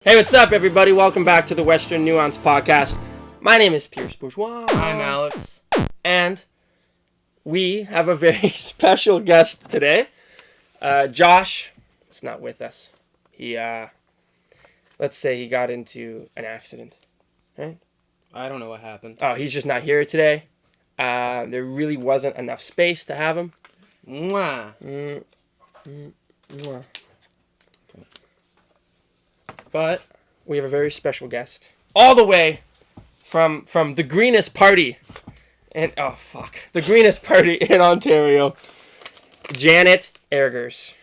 Hey, what's up, everybody? Welcome back to the Western Nuance podcast. My name is Pierce Bourgeois. I'm Alex. And we have a very special guest today. Josh is not with us. He, let's say he got into an accident, right? I don't know what happened. Oh, he's just not here today. There really wasn't enough space to have him. Mwah. Mwah. But we have a very special guest, all the way from the greenest party, and the greenest party in Ontario, Janet Errygers.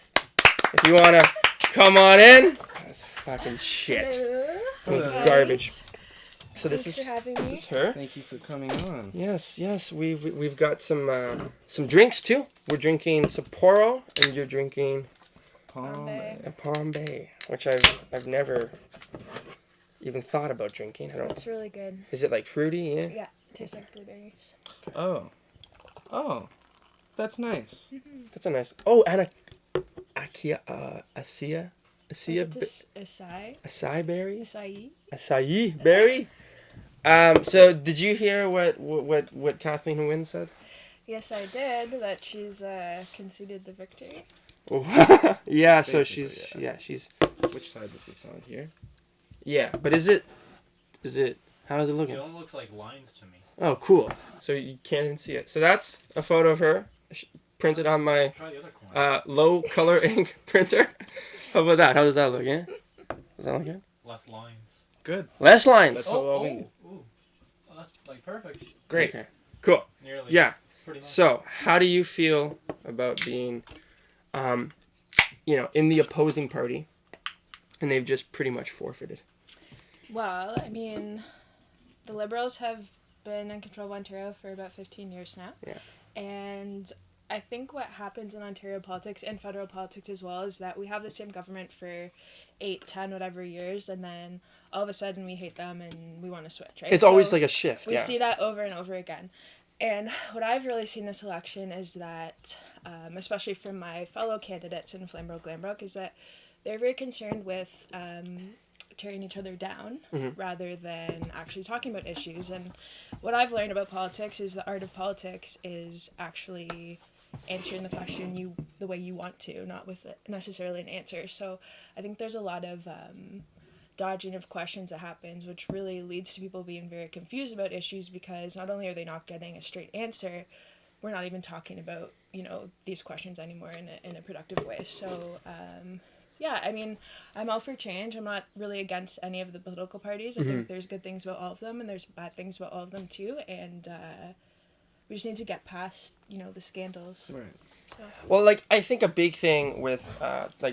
If you wanna come on in, that's fucking shit. Hello. It was Hi, garbage. guys. So this Thanks is for having this me. is her. thank you for coming on. Yes, we've got some drinks too. We're drinking Sapporo, and you're drinking Palm Bay. a Palm Bay, which I've never even thought about drinking. I don't. It's really good. Is it like fruity? Yeah. Yeah, tastes like blueberries. Oh, that's nice. That's a nice. Oh, and acai berry. Acai berry. So did you hear what Kathleen Wynne said? Yes, I did. That she's conceded the victory. Oh. Yeah. So Basically, she's. Which side is this on here? Yeah, but is it? How is it looking? It all looks like lines to me. Oh, cool. So you can't even see it. So that's a photo of her, printed on my Try the other corner. low color ink printer. How about that? How does that look? Yeah. Does that look good? Less lines. Good. Less lines. That's all we need. Ooh. Oh, that's like perfect. Great. Okay. Cool. Nearly. Yeah. Pretty much. So, how do you feel about being, in the opposing party, and they've just pretty much forfeited? Well, I mean, the Liberals have been in control of Ontario for about 15 years now. Yeah. And I think what happens in Ontario politics and federal politics as well is that we have the same government for 8, 10, whatever years, and then all of a sudden we hate them and we want to switch, right? It's always like a shift. We Yeah. see that over and over again. And what I've really seen this election is that, especially from my fellow candidates in Flamborough-Glanbrook, is that they're very concerned with tearing each other down rather than actually talking about issues. And what I've learned about politics is the art of politics is actually answering the question the way you want to, not with necessarily an answer. So I think there's a lot of dodging of questions that happens, which really leads to people being very confused about issues because not only are they not getting a straight answer, we're not even talking about, these questions anymore in a productive way. So, yeah, I mean, I'm all for change. I'm not really against any of the political parties. I think there's good things about all of them and there's bad things about all of them too. And we just need to get past, the scandals. Right. Well, I think a big thing with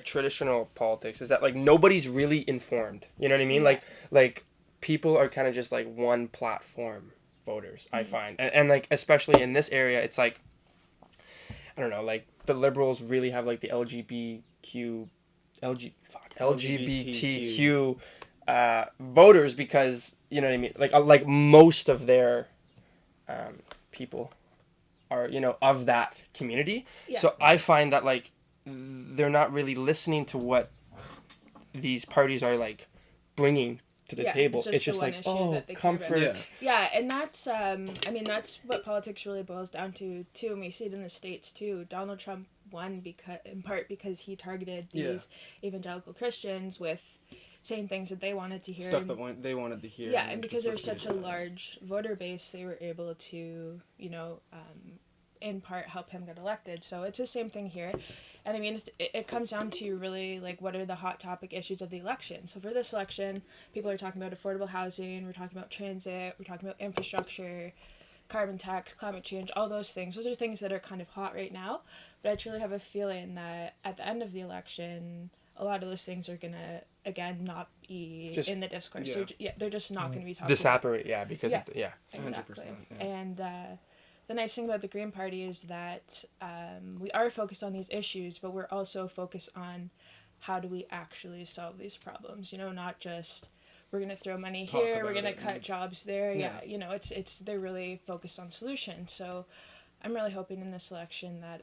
traditional politics is that nobody's really informed. You know what I mean? Yeah. Like people are kind of just one platform voters. I find, and especially in this area, it's I don't know. The Liberals really have the LGBTQ voters because you know what I mean. Like most of their people are of that community. Yeah. So I find that they're not really listening to what these parties are bringing to the table. It's just the one issue that they care about. comfort. Yeah, and that's that's what politics really boils down to too, and we see it in the States too. Donald Trump won in part because he targeted these evangelical Christians with saying things that they wanted to hear. Stuff that they wanted to hear. Yeah, and because there's such a large voter base, they were able to, in part help him get elected. So it's the same thing here. And I mean, it comes down to really, what are the hot topic issues of the election? So for this election, people are talking about affordable housing, we're talking about transit, we're talking about infrastructure, carbon tax, climate change, all those things. Those are things that are kind of hot right now. But I truly have a feeling that at the end of the election, a lot of those things are going to, again, not be in the discourse. They're just not going to be talked about. Disapparate, because Exactly. 100%, yeah. And the nice thing about the Green Party is that we are focused on these issues, but we're also focused on how do we actually solve these problems. Not just we're going to throw money here, we're going to cut jobs there. Yeah, they're really focused on solutions. So I'm really hoping in this election that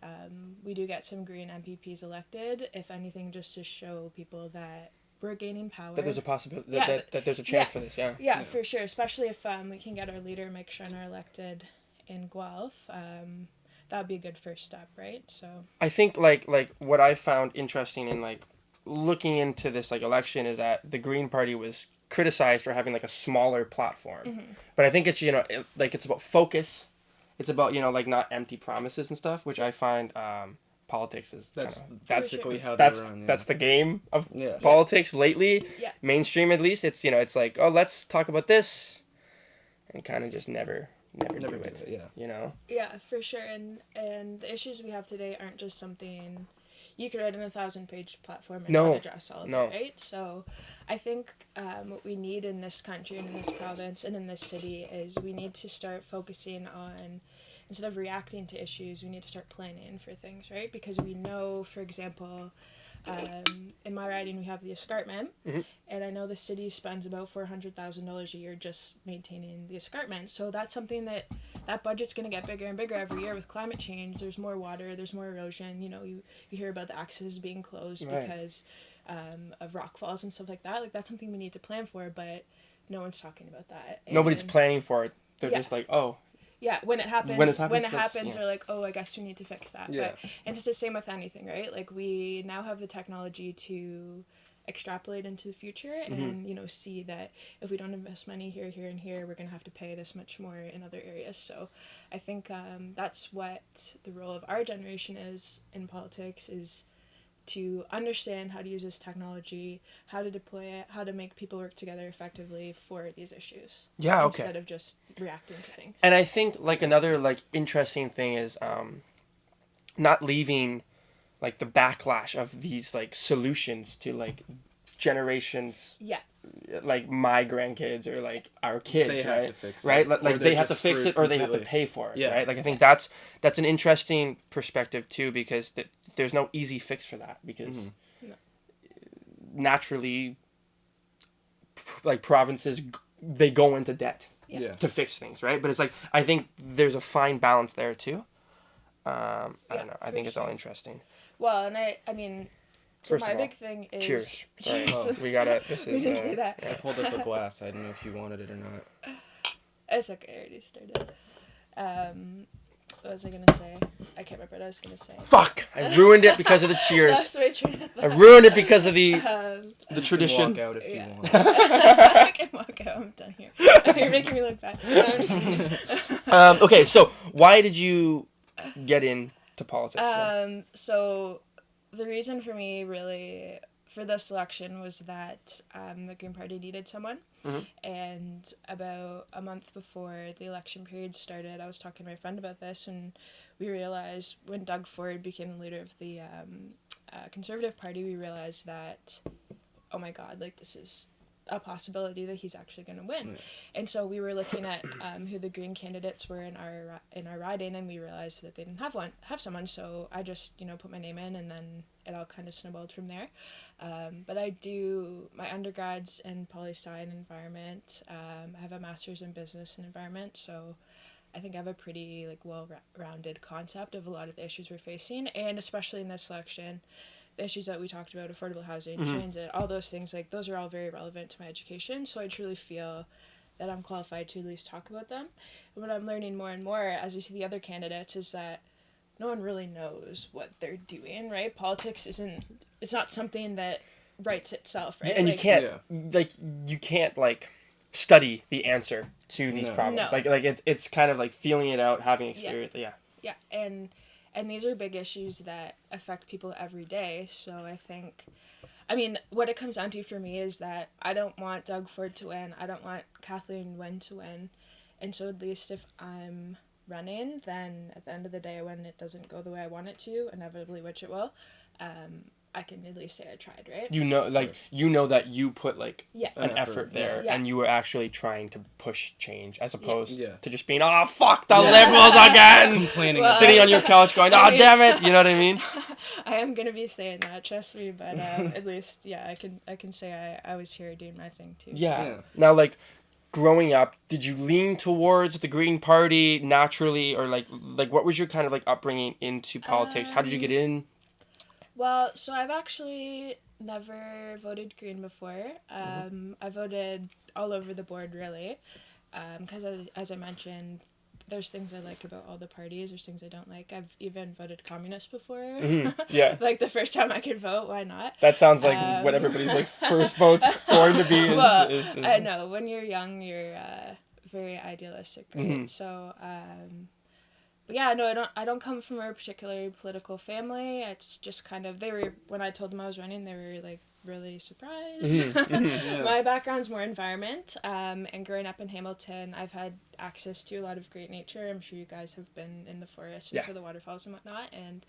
we do get some Green MPPs elected, if anything, just to show people that we're gaining power. That there's a possibility, Yeah, that there's a chance yeah. for this, yeah. Yeah, Yeah. for sure. Especially if we can get our leader, Mike Schreiner, elected in Guelph. That would be a good first step, right? So I think, like what I found interesting in, like, looking into this, like, election is that the Green Party was criticized for having, like, a smaller platform. Mm-hmm. But I think it's, it's about focus. It's about, like, not empty promises and stuff, which I find politics is That's kinda, basically how that's they run. Yeah. that's the game of Yeah. politics lately. Yeah. Mainstream, at least, it's, it's like, oh, let's talk about this, and kind of just never Never do do it. it. Yeah. yeah, for sure. And the issues we have today aren't just something you could write in a 1,000-page platform and No. not address all of No. it, right? So I think what we need in this country and in this province and in this city is we need to start focusing on, instead of reacting to issues, we need to start planning for things, right? Because we know, for example, in my riding we have the escarpment, Mhm. and I know the city spends about $400,000 a year just maintaining the escarpment. So that's something that budget's going to get bigger and bigger every year with climate change. There's more water, there's more erosion. You hear about the accesses being closed Right. because of rock falls and stuff like that. Like, that's something we need to plan for, but no one's talking about that. Nobody's And- planning for it. They're Yeah. just like, oh, Yeah, when it happens, When it happens, that's- yeah. they're like, oh, I guess we need to fix that. Yeah. And it's the same with anything, right? Like, we now have the technology to extrapolate into the future and, see that if we don't invest money here, here, and here, we're going to have to pay this much more in other areas. So I think that's what the role of our generation is in politics, is to understand how to use this technology, how to deploy it, how to make people work together effectively for these issues. yeah, okay. Instead of just reacting to things. And I think, like, another, like, interesting thing is not leaving, like, the backlash of these, like, solutions to, like, generations, Yeah. like my grandkids or like our kids, They right? have to fix it. Right? Or Like they're they have to just fix it screwed or they have to completely. pay for it, Yeah. right? Like I think that's an interesting perspective too, because there's no easy fix for that, because Mhm. No. naturally, like provinces, they go into debt Yeah. Yeah. to fix things, right? But it's like, I think there's a fine balance there too. I Yeah, don't know. I for think it's all sure. interesting. Well, and I mean, First my of all, big thing is cheers. Sorry. Cheers. We gotta. This We is. didn't do that. I pulled up a glass. I didn't know if you wanted it or not. It's okay. I already started. What was I gonna say? I can't remember what I was gonna say. Fuck! I ruined it because of the cheers. That's my train of I thought. ruined it because of the You tradition. can walk out if Yeah. you want. I can walk out. I'm done here. You're making me look bad. No, I'm just kidding. Okay, so why did you get into politics? then? So the reason for me really for this election was that the Green Party needed someone. Mhm. And about a month before the election period started, I was talking to my friend about this, and we realized when Doug Ford became the leader of the Conservative Party, we realized that, oh my God, like this is a possibility that he's actually going to win. Right. And so we were looking at who the Green candidates were in our riding, and we realized that they didn't have someone. So I just put my name in, and then it all kind of snowballed from there. But I do my undergrads in poli-sci and environment. I have a master's in business and environment, so I think I have a pretty well-rounded concept of a lot of the issues we're facing, and especially in this election, the issues that we talked about, affordable housing, Mhm. transit, all those things, like those are all very relevant to my education. So I truly feel that I'm qualified to at least talk about them. And what I'm learning more and more as you see the other candidates is that no one really knows what they're doing, right? Politics it's not something that writes itself, right? And you can't study the answer to these No. problems. No. Like it's kind of like feeling it out, having experience. Yeah. Yeah, and these are big issues that affect people every day. So I think, what it comes down to for me is that I don't want Doug Ford to win. I don't want Kathleen Wynne to win. And so at least if I'm running, then at the end of the day, when it doesn't go the way I want it to, inevitably, which it will, I can at least say I tried, right? You know that you put Yeah. an An effort effort, there, yeah. and you were actually trying to push change, as opposed Yeah. to just being, oh fuck the Yeah. liberals again, Complaining. Well, sitting on your couch going, oh damn it, you know what I mean? I am gonna be saying that, trust me. But at least, yeah, I can say I was here doing my thing too. Yeah. Yeah. Now, growing up, did you lean towards the Green Party naturally, or like what was your kind of upbringing into politics? How did you get in? Well, so I've actually never voted Green before. I voted all over the board, really, because as I mentioned, there's things I like about all the parties. There's things I don't like. I've even voted communist before. Yeah. Like the first time I could vote, why not? That sounds like what everybody's like first vote's going to be. Is I know when you're young, you're very idealistic, right? Mm-hmm. So, but yeah, no, I don't come from a particularly political family. It's just kind of when I told them I was running, they were like really surprised. Yeah. My background's more environment, and growing up in Hamilton, I've had access to a lot of great nature. I'm sure you guys have been in the forest and to the waterfalls and whatnot, and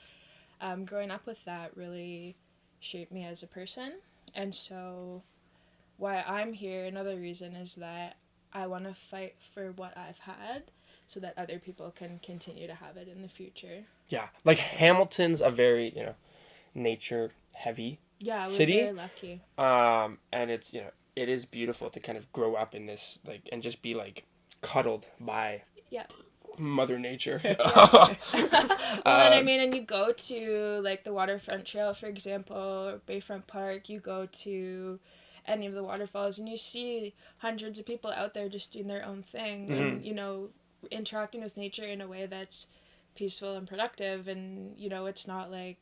growing up with that really shaped me as a person. And so why I'm here, another reason is that I want to fight for what I've had so that other people can continue to have it in the future. Yeah, like Hamilton's a very, nature heavy city. We're very lucky. And it's, it is beautiful to kind of grow up in this, like, and just be like cuddled by Mother Nature. Well, and I mean, and you go to like the Waterfront Trail, for example, or Bayfront Park, you go to any of the waterfalls and you see hundreds of people out there just doing their own thing and, interacting with nature in a way that's peaceful and productive. And, it's not like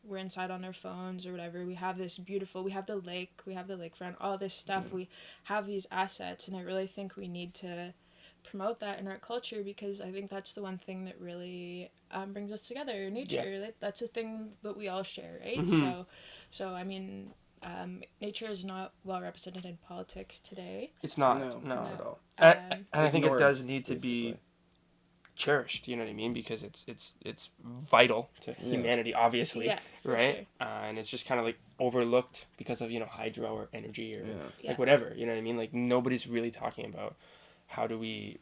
we're inside on our phones or whatever. We have the lakefront, all this stuff. We have these assets, and I really think we need to promote that in our culture, because I think that's the one thing that really brings us together. Nature, like, that's a thing that we all share, right? So I mean, nature is not well represented in politics today. It's not, no. At all. And I think it Ignored, does need to basically. be cherished, you know what I mean? Because it's vital to humanity, obviously, right? Sure. And it's just kind of like overlooked because of, hydro or energy or Yeah. whatever, you know what I mean? Like nobody's really talking about how do we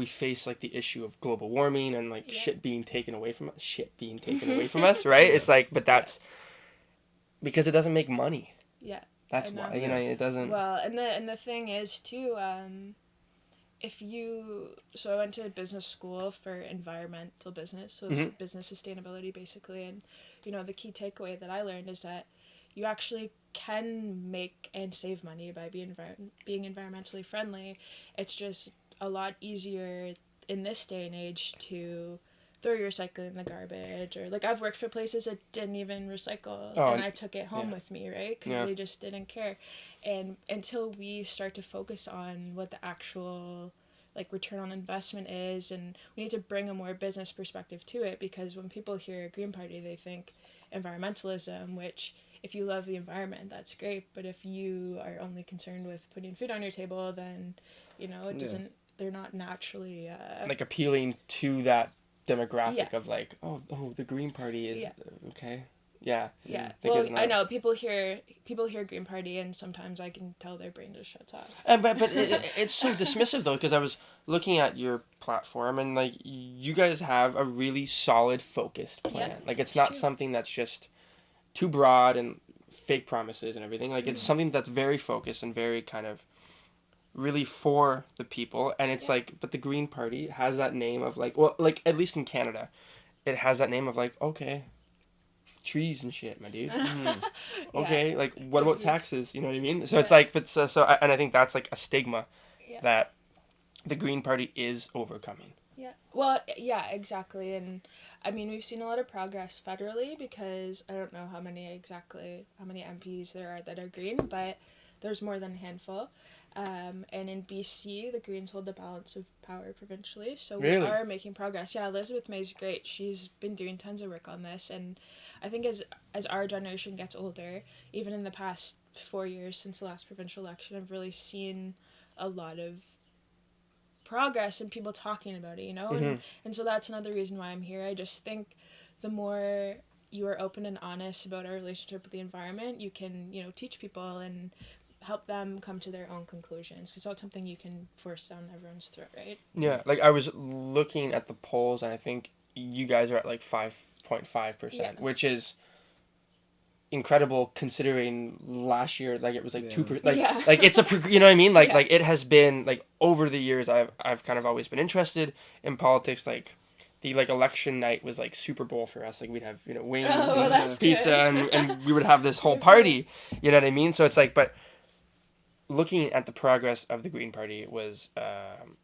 face like the issue of global warming and like shit being taken away from us, right? It's like, but that's because it doesn't make money. Yeah. That's why, it doesn't. Well, and the thing is too, so I went to business school for environmental business, so it's business sustainability basically, and the key takeaway that I learned is that you actually can make and save money by being environmentally friendly. It's just a lot easier in this day and age to throw your recycling in the garbage, or like I've worked for places that didn't even recycle and I took it home with me, right? Because they just didn't care. And until we start to focus on what the actual like return on investment is, and we need to bring a more business perspective to it, because when people hear Green Party, they think environmentalism, which if you love the environment, that's great, but if you are only concerned with putting food on your table, then it doesn't, they're not naturally like appealing to that demographic of like, oh, the Green Party is okay. Yeah. Well, I know people hear Green Party, and sometimes I can tell their brain just shuts off. But it's so dismissive though, because I was looking at your platform, and like you guys have a really solid, focused plan. Like it's not something that's just too broad and fake promises and everything. Like it's something that's very focused and very kind of really for the people. And it's like, but the Green Party has that name of like, well, like at least in Canada, it has that name of like, okay, trees and shit, my dude. Okay, like what about taxes? You know what I mean? So it's like, but so and I think that's like a stigma that the Green Party is overcoming. Yeah. Well, yeah, exactly. And I mean, we've seen a lot of progress federally, because I don't know how many MPs there are that are green, but there's more than a handful. And in BC, the Greens hold the balance of power provincially, so we are making progress. Yeah, Elizabeth May's great. She's been doing tons of work on this, and I think as our generation gets older, even in the past 4 years since the last provincial election, I've really seen a lot of progress and people talking about it, and so that's another reason why I'm here. I just think the more you are open and honest about our relationship with the environment, you can, teach people and help them come to their own conclusions, because it's not something you can force down everyone's throat, right? Yeah, like I was looking at the polls, and I think you guys are at like 5.5%, which is incredible considering last year, like it was like 2%. Like it's you know what I mean? Like like it has been like over the years, I've kind of always been interested in politics. Like the like election night was like Super Bowl for us. Like we'd have, you know, wings Oh, and that's pizza good. and we would have this whole party. You know what I mean? So it's like, but looking at the progress of the Green Party was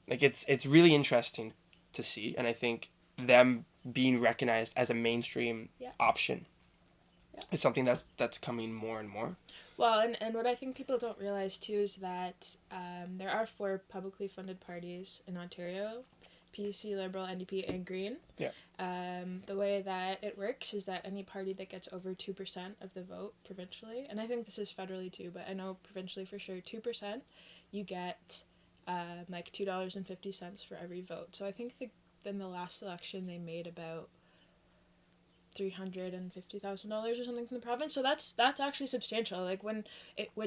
like it's really interesting to see, and I think them being recognized as a mainstream Yeah. option Yeah. is something that's coming more and more. Well, and what I think people don't realize too is that there are 4 publicly funded parties in Ontario: PC, Liberal, NDP, and Green. Yeah. The way that it works is that any party that gets over 2% of the vote provincially, and I think this is federally too, but I know provincially for sure, 2%, you get like $2.50 for every vote. So I think in the last election they made about $350,000 or something from the province. So that's actually substantial. Like when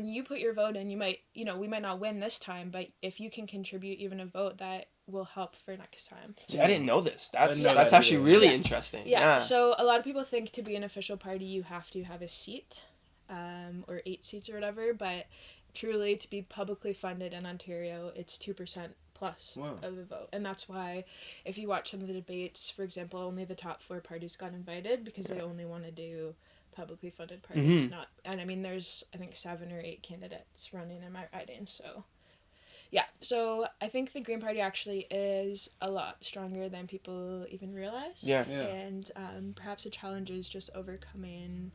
you put your vote in, you might, you know, we might not win this time, but if you can contribute even a vote, that will help for next time. See, I didn't know this. That's didn't know that's that actually either. really Yeah. interesting. Yeah. So a lot of people think to be an official party you have to have a seat, or 8 seats or whatever, but truly to be publicly funded in Ontario, it's 2% plus Wow. of the vote. And that's why if you watch some of the debates, for example, only the top 4 parties got invited because they only want to do publicly funded parties. Mhm. And I mean there's I think 7 or 8 candidates running in my riding, so yeah. So I think the Green Party actually is a lot stronger than people even realize. Yeah. Yeah. And perhaps the challenge is just overcoming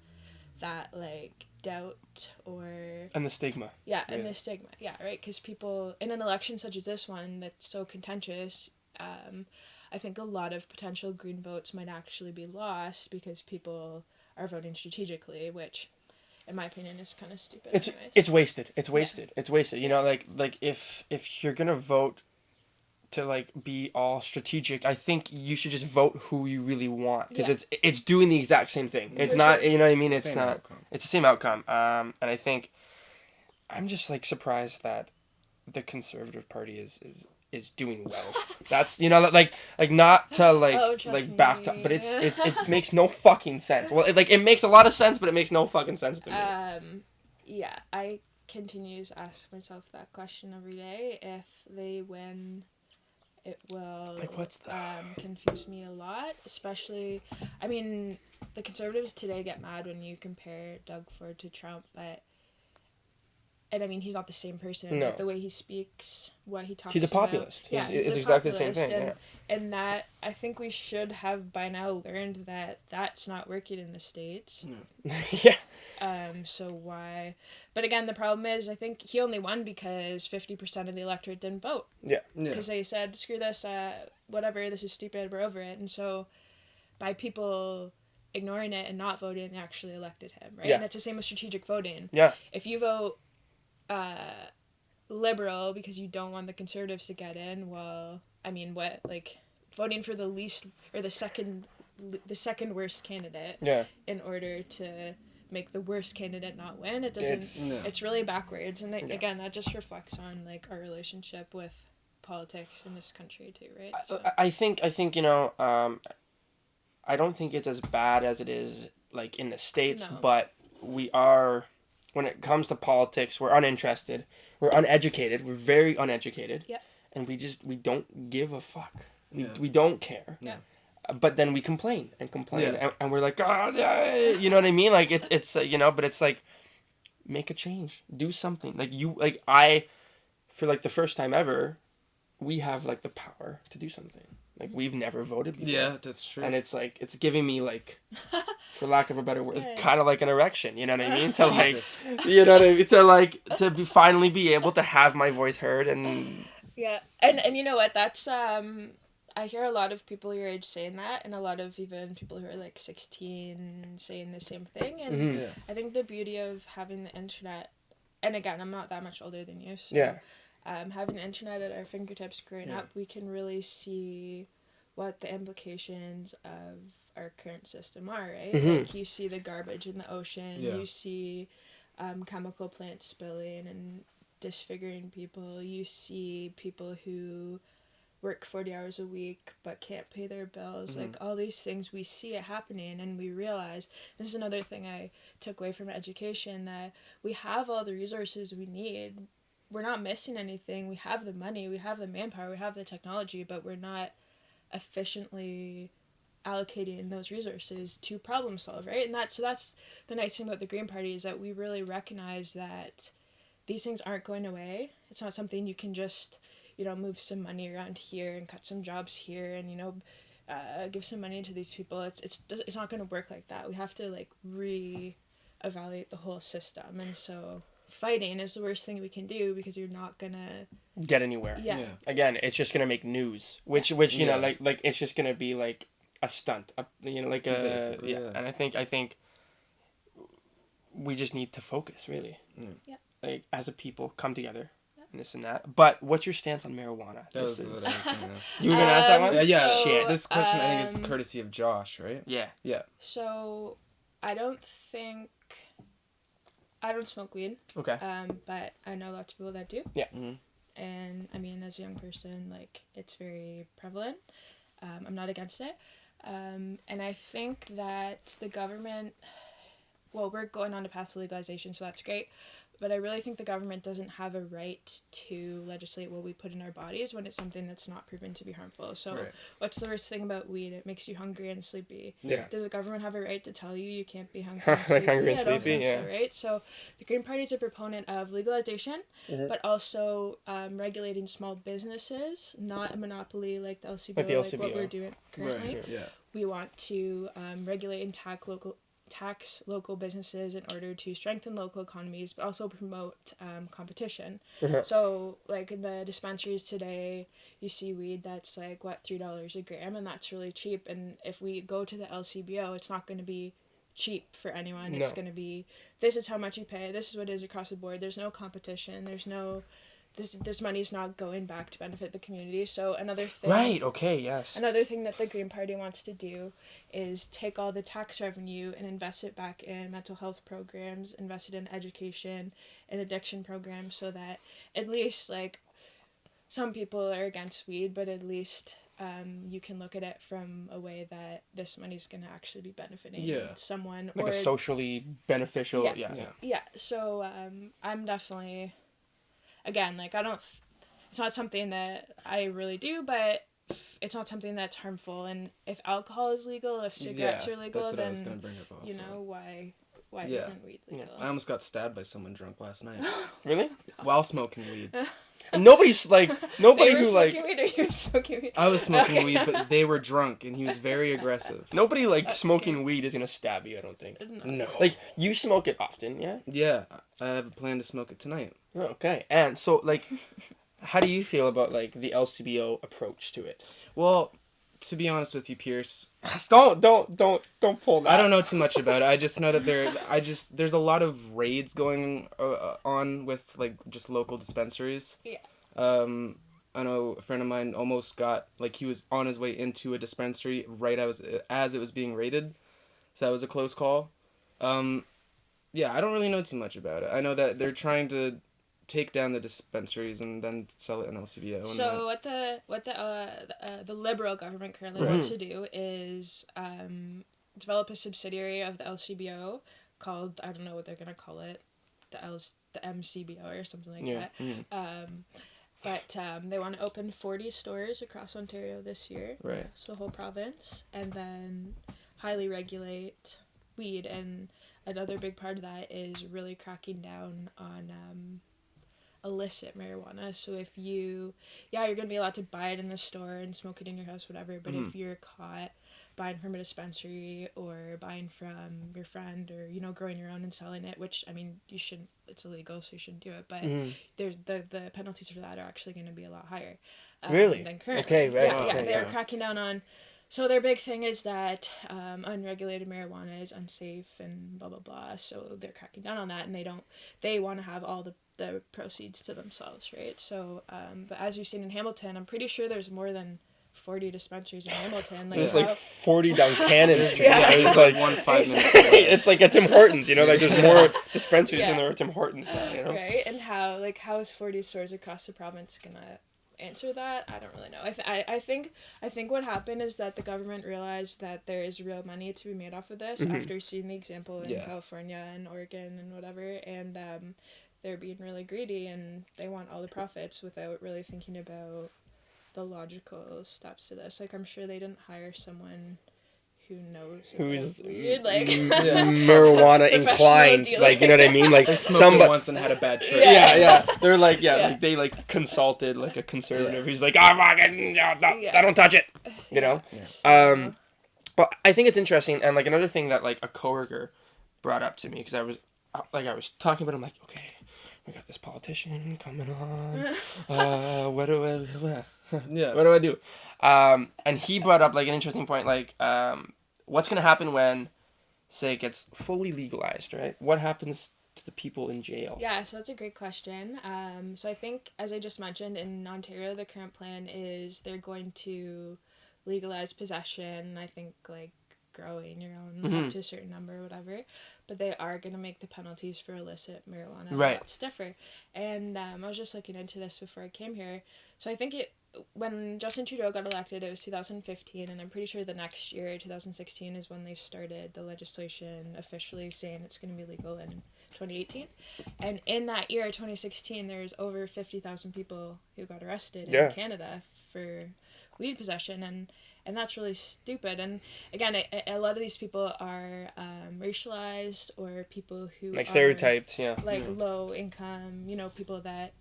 that like doubt or And the stigma. and Yeah. the stigma, right, because people in an election such as this one that's so contentious, I think a lot of potential Green votes might actually be lost because people are voting strategically, which in my opinion is kind of stupid. It's anyways. it's wasted. It's wasted. It's wasted. You know, like if you're gonna vote to like be all strategic, I think you should just vote who you really want, because Yeah. it's doing the exact same thing. It's For not, sure. you know what I mean? the It's same not. outcome. It's the same outcome. And I think I'm just like surprised that the Conservative Party is doing well. That's, you know, like not to like Oh, trust like back to, me. but it makes no fucking sense. Well, it makes a lot of sense, but it makes no fucking sense to me. Yeah, I continue to ask myself that question every day. If they win, it will Like, what's the- confuse me a lot, especially, I mean, the Conservatives today get mad when you compare Doug Ford to Trump, and I mean, he's not the same person. No. Like, the way he speaks, what he talks about. He's a populist. Yeah, It's he's a exactly the same populist, thing. and that, I think we should have by now learned that that's not working in the States. Yeah. So why? But again, the problem is, I think he only won because 50% of the electorate didn't vote. Yeah. Because they said, screw this, whatever, this is stupid, we're over it. And so by people ignoring it and not voting, they actually elected him, right? Yeah. And it's the same with strategic voting. Yeah. If you vote Liberal because you don't want the Conservatives to get in, well, I mean, what, like, voting for the least, or the second worst candidate Yeah. in order to make the worst candidate not win, it doesn't, it's really backwards. And again, that just reflects on like our relationship with politics in this country too, right? So. I think you know, I don't think it's as bad as it is like in the States, No. but we are, when it comes to politics, we're uninterested, we're uneducated, we're very uneducated. Yeah. And we don't give a fuck. Yeah. We don't care. Yeah. But then we complain and Yeah. and we're like, oh, you know what I mean? Like it's you know, but it's like, make a change, do something. Like I, for like the first time ever, we have like the power to do something. Like we've never voted before. Yeah, that's true. And it's like, it's giving me like, for lack of a better word, Yeah. kind of like an erection. You know what I mean? To like, Jesus. you know what I mean? To like finally be able to have my voice heard and. Yeah, and you know what? That's I hear a lot of people your age saying that, and a lot of even people who are like 16 saying the same thing. And Mhm. Yeah. I think the beauty of having the internet, and again, I'm not that much older than you, so Yeah. having the internet at our fingertips growing Yeah. up, we can really see what the implications of our current system are, right? Mhm. Like you see the garbage in the ocean, Yeah. you see chemical plants spilling and disfiguring people, you see people who work 40 hours a week but can't pay their bills. Mm-hmm. Like all these things, we see it happening, and we realize, this is another thing I took away from education, that we have all the resources we need. We're not missing anything. We have the money, we have the manpower, we have the technology, but we're not efficiently allocating those resources to problem solve, right? And that's the nice thing about the Green Party, is that we really recognize that these things aren't going away. It's not something you can just, move some money around here and cut some jobs here and, give some money to these people. It's not going to work like that. We have to like re-evaluate the whole system. And so fighting is the worst thing we can do, because you're not gonna get anywhere. Yeah. Again, it's just gonna make news, which you know, like it's just gonna be like a stunt, Basically, yeah. And I think we just need to focus, really. Yeah. Like, as a people, come together. And this and that. But what's your stance on marijuana? That was what I was going to ask. You were going to ask that one? Yeah. So, Shit. This question, I think, is courtesy of Josh, right? Yeah. Yeah. So I don't smoke weed. Okay. But I know lots of people that do. Yeah. Mm-hmm. And I mean, as a young person, like, it's very prevalent. I'm not against it. And I think that the government, well, we're going on to path to legalization, so that's great. But I really think the government doesn't have a right to legislate what we put in our bodies when it's something that's not proven to be harmful. So what's the worst thing about weed? It makes you hungry and sleepy. Yeah. Does the government have a right to tell you can't be hungry and sleepy? Hungry and I don't sleepy, think yeah. so, right? So the Green Party is a proponent of legalization, but also regulating small businesses, not a monopoly like the LCBO, Like the what LCBO. we're doing currently. Right. Yeah. We want to regulate and tax local businesses in order to strengthen local economies, but also promote competition. So, like, in the dispensaries today, you see weed that's like, $3 a gram, and that's really cheap. And if we go to the LCBO, it's not going to be cheap for anyone. It's going to be, this is how much you pay, this is what it is across the board. There's no competition, there's no... This money's not going back to benefit the community. So another thing... Right, okay, yes. Another thing that the Green Party wants to do is take all the tax revenue and invest it back in mental health programs, invest it in education and addiction programs, so that at least, like, some people are against weed, but at least you can look at it from a way that this money's going to actually be benefiting someone. Like a socially beneficial... Yeah, so I'm definitely... Again, like, it's not something that I really do, but it's not something that's harmful. And if alcohol is legal, if cigarettes are legal, that's what I was then, gonna bring up also. why isn't weed legal? I almost got stabbed by someone drunk last night. Really? While smoking weed. And nobody's, like... Nobody They were who, like... smoking weed, or you were smoking weed? I was smoking weed, but they were drunk, and he was very aggressive. Nobody, like, That's smoking scary. weed is gonna stab you, I don't think. No. Like, you smoke it often, yeah? Yeah, I have a plan to smoke it tonight. Oh, okay. And so, like, how do you feel about, like, the LCBO approach to it? Well, to be honest with you, Pierce, Don't pull that. I don't know too much about it. I just know that there's a lot of raids going on with, like, just local dispensaries. Yeah. I know a friend of mine almost got, like, he was on his way into a dispensary right as it was being raided. So that was a close call. Yeah, I don't really know too much about it. I know that they're trying to take down the dispensaries and then sell it in LCBO. And So what the Liberal government currently wants to do is develop a subsidiary of the LCBO called, I don't know what they're gonna call it, the MCBO or something like that. But they want to open 40 stores across Ontario this year. Right. So the whole province, and then highly regulate weed. And another big part of that is really cracking down on illicit marijuana. So if you're going to be allowed to buy it in the store and smoke it in your house, whatever. But if you're caught buying from a dispensary or buying from your friend, or, growing your own and selling it, which, I mean, you shouldn't, it's illegal, so you shouldn't do it. But there's the penalties for that are actually going to be a lot higher. Really? Than currently. Okay, right. Yeah, Okay, they're cracking down on. So their big thing is that unregulated marijuana is unsafe and blah blah blah. So they're cracking down on that, and they want to have all the proceeds to themselves, right? So, but as you've seen in Hamilton, I'm pretty sure there's more than 40 dispensaries in Hamilton. Like, There's like 40 down Cannon Street. Yeah. There's like 5 minutes. it's like a Tim Hortons, like there's more dispensaries than there are Tim Hortons now, Right? And how is 40 stores across the province gonna answer that? I don't really know. I think what happened is that the government realized that there is real money to be made off of this after seeing the example in California and Oregon and whatever, and they're being really greedy and they want all the profits without really thinking about the logical steps to this. Like, I'm sure they didn't hire someone who knows Who's about weed, like marijuana inclined, dealer. like, you know what I mean? Like They smoked somebody. it once and had a bad trip. Yeah. They're like, Yeah. like they like consulted like a conservative who's like, oh, fucking, no, I don't touch it, you know. So, But I think it's interesting, and like another thing that like a coworker brought up to me because I was talking about, I'm like, okay, we got this politician coming on. What do I do? And he brought up like an interesting point, like what's gonna happen when, say, it gets fully legalized, right? What happens to the people in jail? yeah, so that's a great question. So I think, as I just mentioned, in Ontario, the current plan is they're going to legalize possession. I think like growing your own up to a certain number or whatever, but they are going to make the penalties for illicit marijuana a lot stiffer. And I was just looking into this before I came here. So I think when Justin Trudeau got elected, it was 2015, and I'm pretty sure the next year, 2016, is when they started the legislation officially saying it's going to be legal in 2018. And in that year, 2016, there's over 50,000 people who got arrested in Canada for weed possession, and that's really stupid. And again, a lot of these people are racialized, or people who like are, stereotyped, like low income, people that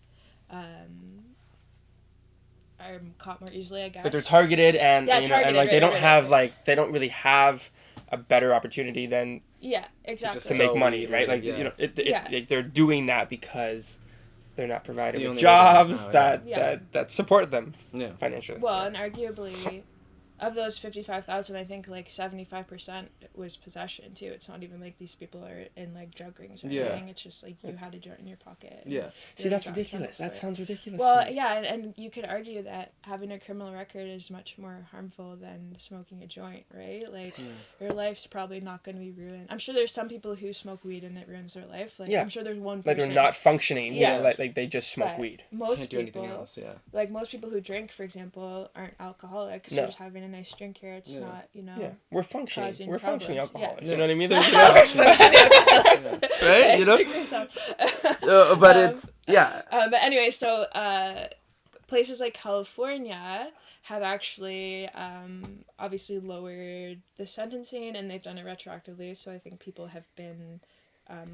are caught more easily, I guess. But they're targeted, and Yeah, you know, and like they don't have like they don't really have a better opportunity than exactly to make sell money, weed, right? Like yeah. you know, like, they're doing that because they're not provided the with only way jobs they know, that support them Yeah. financially. Well, and arguably, of those 55,000, I think like 75% was possession too. It's not even like these people are in like drug rings or anything. It's just like you had a joint in your pocket. Yeah. See, that's ridiculous. That sounds ridiculous. Well, to me. yeah, and you could argue that having a criminal record is much more harmful than smoking a joint, right? Like, your life's probably not going to be ruined. I'm sure there's some people who smoke weed and it ruins their life. Like, I'm sure there's one person. Like they're not functioning. Yeah. You know, like they just smoke But weed. Most Can't do people, anything else, like most people who drink, for example, aren't alcoholics. No. They're just having a nice drink here. It's not, Yeah, we're functioning. causing We're functioning problems. alcoholics. Yeah. You know what I mean? Right? Right? You know. But it's But anyway, so places like California have actually obviously lowered the sentencing, and they've done it retroactively. So I think people have been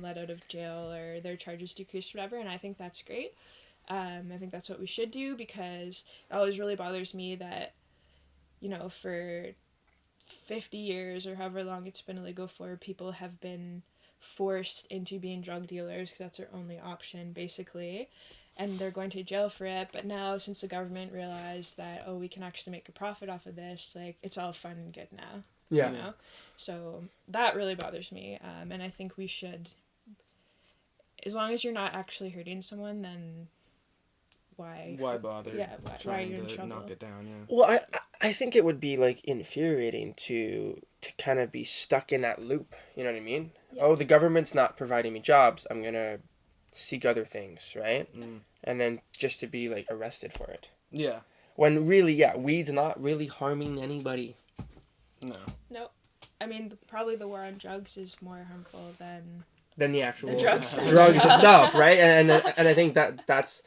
let out of jail or their charges decreased, whatever. And I think that's great. I think that's what we should do, because it always really bothers me that, for 50 years or however long it's been illegal for, people have been forced into being drug dealers because that's their only option, basically, and they're going to jail for it. But now, since the government realized that, we can actually make a profit off of this, like, it's all fun and good now. yeah. So that really bothers me, and I think we should, as long as you're not actually hurting someone, then why bother? Yeah, why are trying you in to trouble? knock it down? Yeah. Well, I think it would be like infuriating to kind of be stuck in that loop. You know what I mean? Yeah. Oh, the government's not providing me jobs. I'm gonna seek other things, right? And then just to be like arrested for it. Yeah. When really, weed's not really harming anybody. No. I mean, probably the war on drugs is more harmful than The actual the drugs itself, right? And I think that's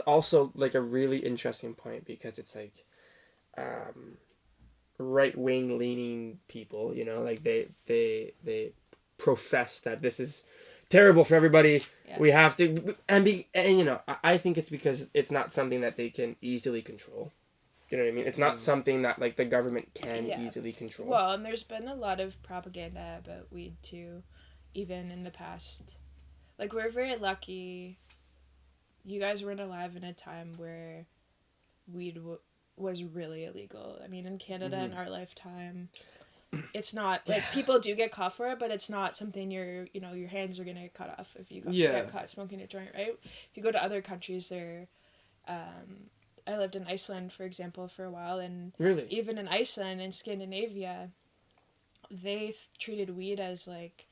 also like a really interesting point, because it's like right wing leaning people, like they profess that this is terrible for everybody. Yeah. We have to and I think it's because it's not something that they can easily control. You know what I mean? It's not something that like the government can easily control. Well, and there's been a lot of propaganda about weed too, even in the past. Like, we're very lucky. You guys weren't alive in a time where weed was really illegal. I mean, in Canada in our lifetime, it's not like people do get caught for it, but it's not something your hands are gonna get cut off if you get caught smoking a joint, right? If you go to other countries, I lived in Iceland, for example, for a while, and really, even in Iceland and Scandinavia, they treated weed as like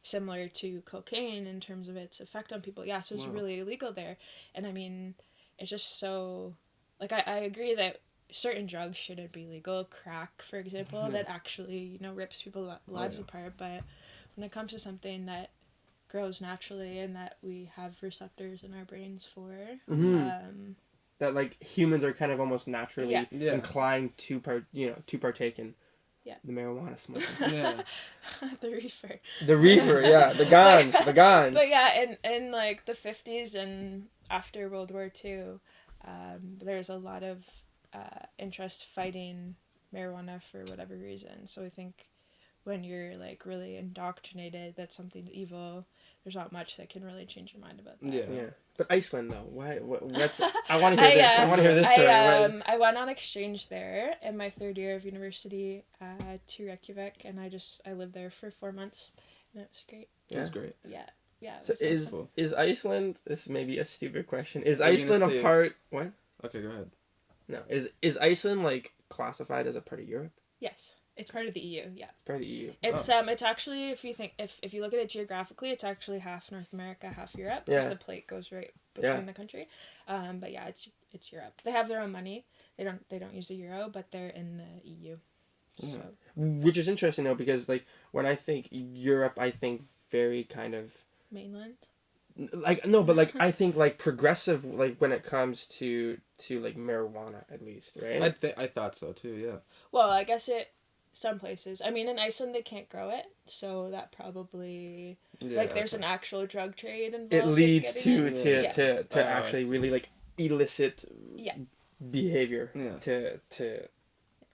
similar to cocaine in terms of its effect on people. Yeah, so it's really illegal there. And I mean, it's just so, like, I agree that certain drugs shouldn't be legal. Crack, for example, that actually, rips people's lives apart. But when it comes to something that grows naturally and that we have receptors in our brains for, that like humans are kind of almost naturally Yeah. Yeah. inclined to partake in Yeah. the marijuana smoking. Yeah. The reefer. The reefer, yeah, the gans, the gans. But yeah, in like the 50s and after World War II, there's a lot of interest fighting marijuana for whatever reason. So I think when you're like really indoctrinated that something's evil, there's not much that can really change your mind about that. Yeah. Yeah, but Iceland though, why? What's? I want to hear this. I want to hear this story. I went on exchange there in my 3rd year of university to Reykjavik, and I lived there for 4 months, and it was great. That's great. Yeah. It So was awesome. is Iceland? This may be a stupid question. Is Are you gonna Iceland say- a part? What? Okay, go ahead. No. Is Iceland like classified as a part of Europe? Yes, it's part of the EU. Yeah. Part of the EU. It's it's actually if you look at it geographically, it's actually half North America, half Europe, because Yeah. the plate goes right between Yeah. the country. But yeah, it's Europe. They have their own money. They don't use the euro, but they're in the EU. Yeah. So Which is interesting though, because like when I think Europe, I think very kind of mainland. like no, but like I think like progressive, like when it comes to like marijuana at least, right? I thought so too. Yeah. Well, I guess some places. I mean, in Iceland they can't grow it, so that probably Yeah. like there's an actual drug trade involved. It with leads getting to it. to Oh, I actually see. really like illicit Yeah. behavior Yeah. to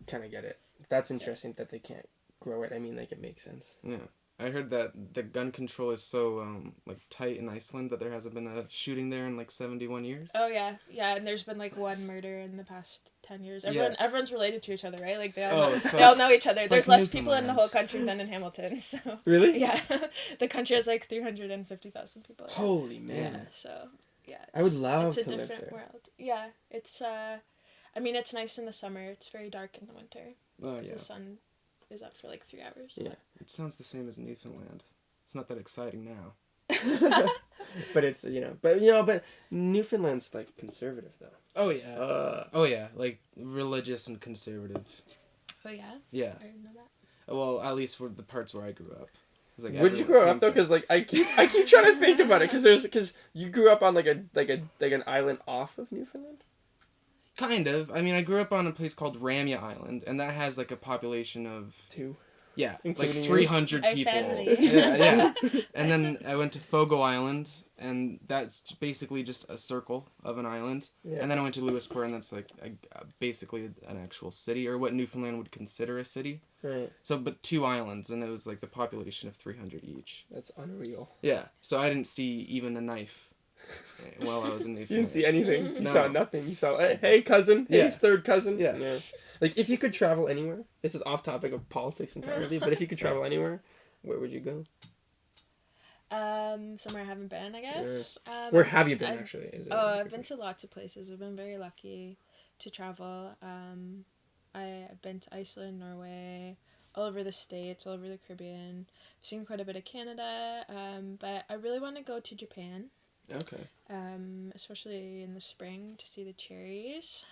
kind of get it. That's interesting that they can't grow it. I mean, like it makes sense. Yeah. I heard that the gun control is so like tight in Iceland that there hasn't been a shooting there in like 71 years. Oh yeah, and there's been like Nice. one murder in the past 10 years. Yeah. Everyone's related to each other, right? Like they all Oh, know, so they all it's- know each other. it's There's like less people in the Newfoundland. whole country than in Hamilton, so Really? yeah, the country has like 350,000 people. Yeah. Holy man. Yeah, so yeah, I would it's- love it's a to live different there. world. Yeah, it's I mean it's nice in the summer. It's very dark in the winter. Oh 'Cause yeah. the sun is up for like 3 hours. Yeah. It sounds the same as Newfoundland. It's not that exciting now. But it's but Newfoundland's like conservative though. Oh yeah. Uh, Oh yeah, like religious and conservative. Oh yeah, Yeah. I didn't know that. Well, at least for the parts where I grew up. 'Cause, like, where'd you everyone grow up seemed though? to- Because like I keep trying to think about it. Because you grew up on like an island off of Newfoundland. Kind of. I mean, I grew up on a place called Ramya Island, and that has like a population of Too. like Including you? 300 A people. family. Yeah. And then I went to Fogo Island, and that's basically just a circle of an island. Yeah. And then I went to Lewisport, and that's like basically an actual city, or what Newfoundland would consider a city. Right. So, but 2 islands, and it was like the population of 300 each. That's unreal. Yeah. So I didn't see even a knife while I was in Newfoundland. You didn't see anything. You No. saw nothing. You saw, hey cousin. Hey, Yeah. his third cousin. Yeah. Like, if you could travel anywhere, this is off topic of politics entirely, but if you could travel anywhere, where would you go? Somewhere I haven't been, I guess. Where have you been, I've- actually? Is it- I've been to lots of places. I've been very lucky to travel. I've been to Iceland, Norway, all over the States, all over the Caribbean. I've seen quite a bit of Canada, but I really want to go to Japan, Okay. especially in the spring to see the cherries.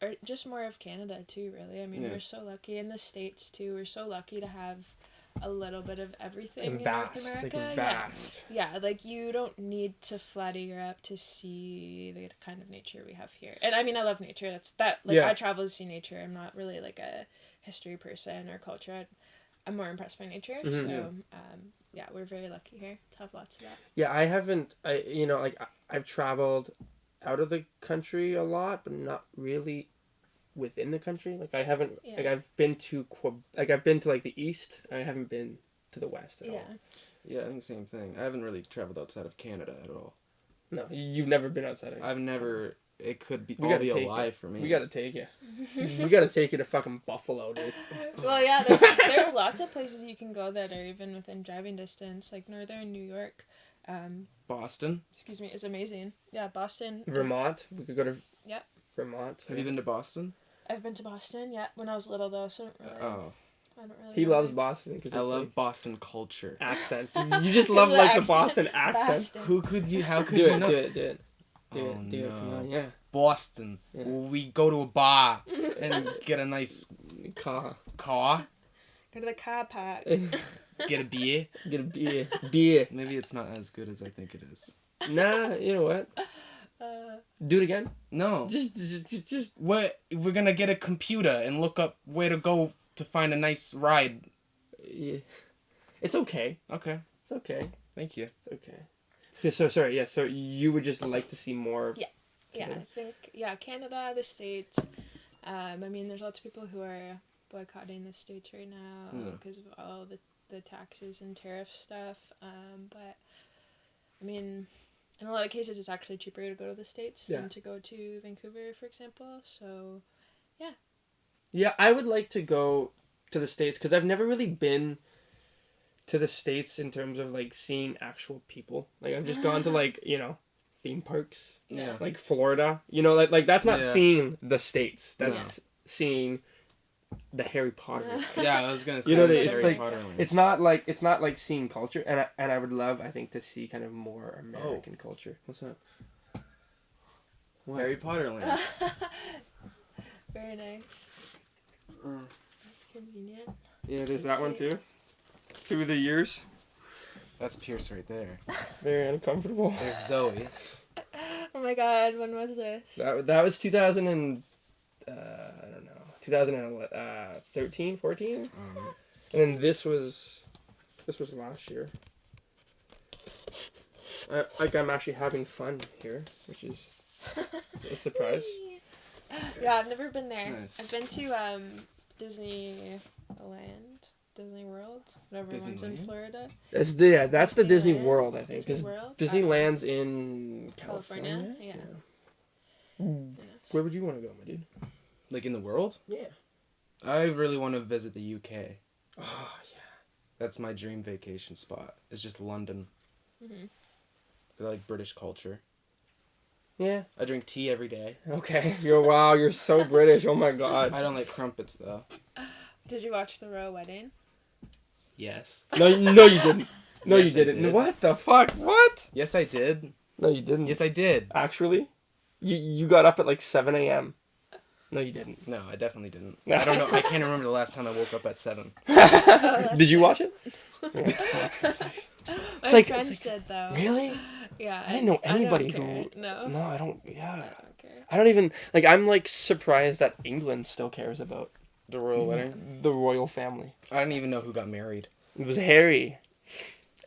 Or just more of Canada too, really. I mean, Yeah. we're so lucky in the States too. We're so lucky to have a little bit of everything And in vast. North Like, America. vast. Yeah, like you don't need to fly to Europe to see the kind of nature we have here. And I mean, I love nature. Yeah. I travel to see nature. I'm not really like a history person or culture. I'm more impressed by nature. Mhm. So, yeah, we're very lucky here to have lots of that. Yeah, I haven't, I've traveled out of the country a lot, but not really within the country. Like, I haven't, Yeah. like, I've been to, I've been to, like, the east. I haven't been to the west at Yeah. all. Yeah, I think same thing. I haven't really traveled outside of Canada at all. No, you've never been outside of I've never. It could be We all gotta be a take lie you. for me. We gotta take you. We gotta take you to fucking Buffalo, dude. Well, yeah, there's lots of places you can go that are even within driving distance. Like northern New York, Boston. excuse me, is amazing. Yeah, Boston. Vermont. We could go to Yep. Vermont. Have you been to Boston? I've been to Boston. Yeah, when I was little though, so Oh, I don't really. He know loves why. Boston because I love Boston culture. accent. You just love The like the accent. Boston accent. Boston. Who could you? How could Do you it, know? do it, do it. Do Oh, it, do it. Come no. on, yeah. Boston. Yeah. We go to a bar and get a nice Car. car, Go to the car park. get a beer. Get a beer. Beer. Maybe it's not as good as I think it is. Nah, you know what? Do it again. No. Just. What? We're gonna get a computer and look up where to go to find a nice ride. Yeah. It's okay. Okay. It's okay. Thank you. It's okay. Okay, so sorry. Yeah. So you would just like to see more. Yeah. Yeah, Canada. I think Canada, the States. I mean, there's lots of people who are boycotting the States right now Yeah. because of all the taxes and tariff stuff. But I mean, in a lot of cases, it's actually cheaper to go to the States Yeah. than to go to Vancouver, for example. So, Yeah, I would like to go to the States because I've never really been to the States in terms of like seeing actual people. Like I've just gone to like theme parks, Yeah. like Florida. Like that's not Yeah. seeing the States. That's seeing the Harry Potter. Yeah, I was gonna say. You know, the it's Harry like- Potter one. It's not like seeing culture, and I would love, I think, to see kind of more American culture. What's up? What? Harry Potter land. very nice. Mm. That's convenient. Yeah, there's that one too. Through the years, That's Pierce right there. it's very uncomfortable. There's Zoe. Oh my God, when was this? That was 2000 and I don't know, 2013, 14, and then this was last year. I'm actually having fun here, which is a surprise. Yeah, I've never been there. Nice. I've been to Disneyland, Disney World, whatever one's in Disneyland? Florida. That's the Disney Disneyland? World, I think. Disney 'Cause World? Disneyland's in California. California? Yeah. Yes. Where would you want to go, my dude? Like in the world? Yeah. I really want to visit the UK. Oh yeah. That's my dream vacation spot. It's just London. Mhm. I like British culture. Yeah. I drink tea every day. Okay. You're so British. Oh my God. I don't like crumpets though. Did you watch the royal wedding? Yes. No, you didn't. No, Yes, you I didn't. did. What the fuck? What? Yes, I did. No, you didn't. Yes, I did. Actually, you got up at like 7 a.m. No, you didn't. No, I definitely didn't. No. I don't know. I can't remember the last time I woke up at 7. Did you watch it? Yeah. My like- friends it's did though. Really? Yeah. I didn't know anybody don't care. who. No. No, I don't. Yeah. I don't care. I don't even like. I'm like surprised that England still cares about The royal wedding? the royal family. I don't even know who got married. It was Harry,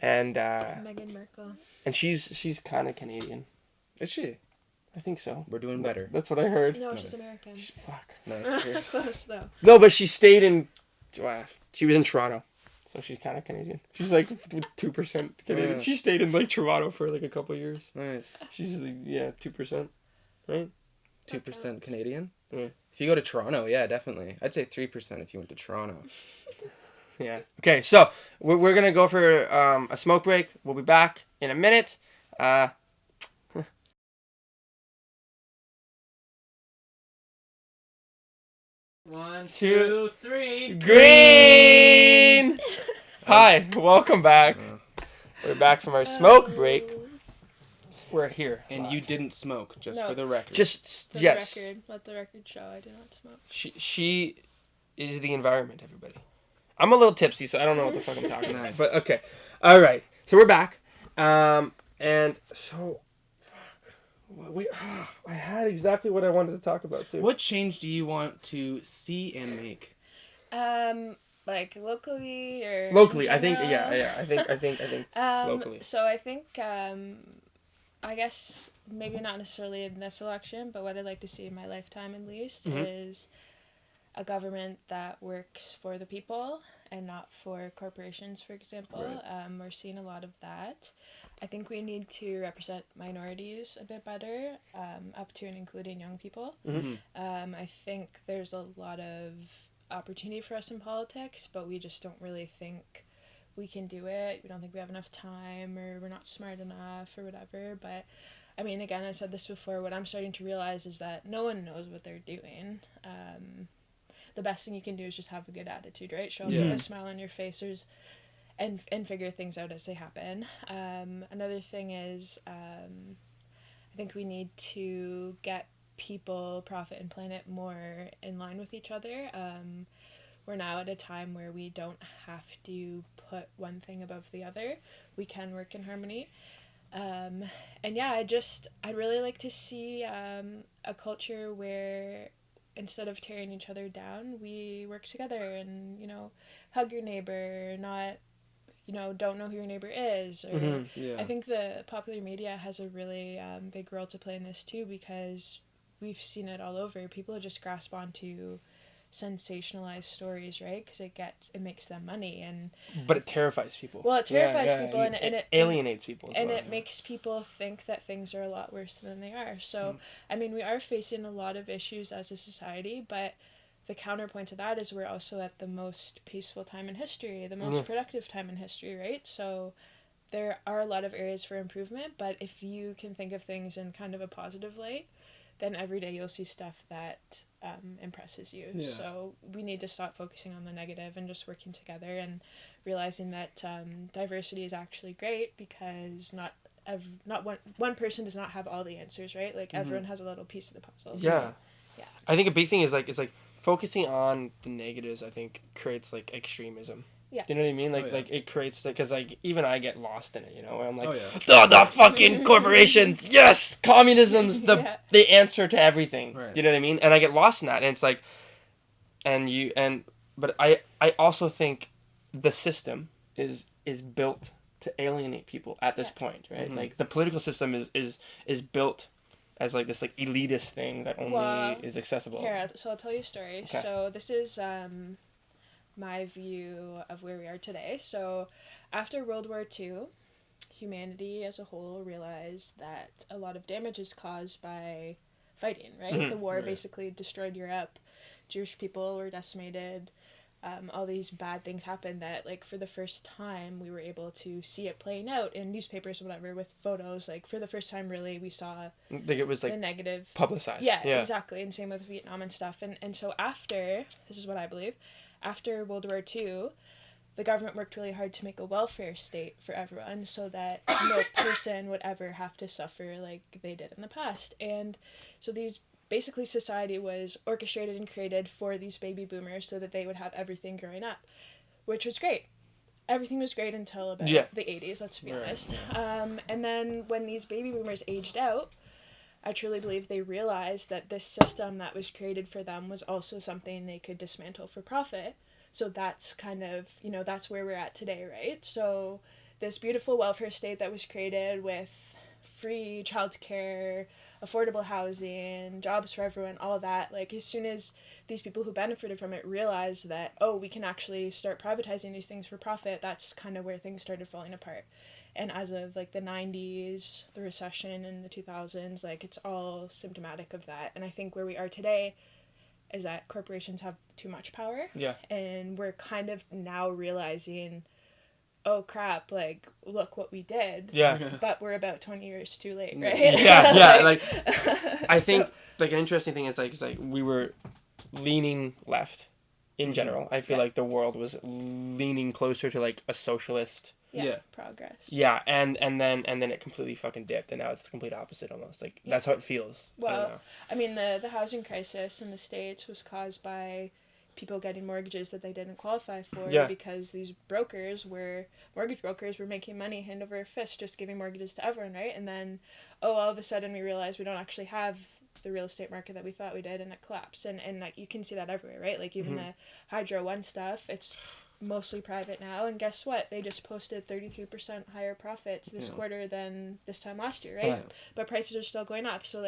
and Meghan Markle. she's kind of Canadian. Is she? I think so. We're doing better. That's what I heard. No, Nice. she's American. Fuck. Nice, Pierce. Close though. No, but she stayed in. Well, she was in Toronto, so she's kind of Canadian. She's like 2% Canadian. Yeah. She stayed in like Toronto for like a couple years. Nice. She's like 2%, right? 2% Canadian? Yeah. If you go to Toronto, yeah, definitely. I'd say 3% if you went to Toronto. Yeah. Okay, so we're gonna go for a smoke break. We'll be back in a minute. One, Two, 2, 3. Green. Hi, welcome back. Uh, We're back from our smoke break. We're here. and you didn't smoke, just No. for the record. Just For yes. the record, let the record show I do not smoke. She is the environment, everybody. I'm a little tipsy, so I don't know what the fuck I'm talking about. Nice. But okay. All right. So we're back. And so fuck. Wait, I had exactly what I wanted to talk about too. What change do you want to see and make? Like locally or in Locally, I think general? yeah. I think locally. So I think I guess maybe not necessarily in this election, but what I'd like to see in my lifetime at least Mhm. is a government that works for the people and not for corporations, for example. Right. We're seeing a lot of that. I think we need to represent minorities a bit better, up to and including young people. Mhm. I think there's a lot of opportunity for us in politics, but we just don't really think we can do it. We don't think we have enough time, or we're not smart enough, or whatever. But I mean, again, I said this before, what I'm starting to realize is that no one knows what they're doing. The best thing you can do is just have a good attitude, right? Show up with Yeah. a smile on your face, and figure things out as they happen. Another thing is, I think we need to get people, profit, and planet more in line with each other. We're now at a time where we don't have to put one thing above the other. We can work in harmony. And yeah, I'd really like to see a culture where instead of tearing each other down, we work together and, hug your neighbor, not, don't know who your neighbor is. Or Yeah. I think the popular media has a really big role to play in this too, because we've seen it all over. People just grasp onto sensationalized stories, right? Because it makes them money, and But it terrifies people. well, it terrifies people, and it alienates people as and well. it makes people think that things are a lot worse than they are. So I mean, we are facing a lot of issues as a society, but the counterpoint to that is we're also at the most peaceful time in history, the most productive time in history, right? So there are a lot of areas for improvement, but if you can think of things in kind of a positive light, then every day you'll see stuff that impresses you. Yeah. So we need to stop focusing on the negative and just working together and realizing that diversity is actually great, because not one person does not have all the answers, right? Like everyone has a little piece of the puzzle. So, Yeah. yeah. I think a big thing is it's focusing on the negatives, I think, creates extremism. Yeah. Do you know what I mean? Oh, yeah. It creates because even I get lost in it, and I'm like, Oh, yeah. the fucking corporations, yes, communism's the answer to everything. Right. Do you know what I mean? And I get lost in that, and it's like, but I also think the system is built to alienate people at this point, right? Mm-hmm. Like the political system is built as this elitist thing that only is accessible. Here, so I'll tell you a story. Okay. So this is my view of where we are today. So after World War II, humanity as a whole realized that a lot of damage is caused by fighting, right? Mm-hmm. The war Right. basically destroyed Europe. Jewish people were decimated. All these bad things happened that, for the first time, we were able to see it playing out in newspapers or whatever with photos. For the first time, really, we saw It was the negative. publicized. Yeah, exactly. And same with Vietnam and stuff. And so after, this is what I believe, after World War II, the government worked really hard to make a welfare state for everyone so that no person would ever have to suffer like they did in the past. And so basically society was orchestrated and created for these baby boomers so that they would have everything growing up, which was great. Everything was great until about the 80s, let's be honest. And then when these baby boomers aged out, I truly believe they realized that this system that was created for them was also something they could dismantle for profit. So that's kind of, that's where we're at today, right? So this beautiful welfare state that was created with free childcare, affordable housing, jobs for everyone, all of that, as soon as these people who benefited from it realized that, we can actually start privatizing these things for profit, that's kind of where things started falling apart. And as of the 90s, the recession in the 2000s, it's all symptomatic of that. And I think where we are today is that corporations have too much power. Yeah. And we're kind of now realizing, oh crap, look what we did. Yeah. But we're about 20 years too late, right? Yeah. I think an interesting thing is we were leaning left in general. I feel like the world was leaning closer to a socialist. Yeah. Progress. Yeah, and then it completely fucking dipped, and now it's the complete opposite almost. That's how it feels. Well, I mean, the housing crisis in the States was caused by people getting mortgages that they didn't qualify for because these mortgage brokers were making money hand over fist just giving mortgages to everyone, right? And then, all of a sudden we realized we don't actually have the real estate market that we thought we did, and it collapsed. And you can see that everywhere, right? Even the Hydro One stuff, it's mostly private now, and guess what? They just posted 33% higher profits this quarter than this time last year, right? But prices are still going up. So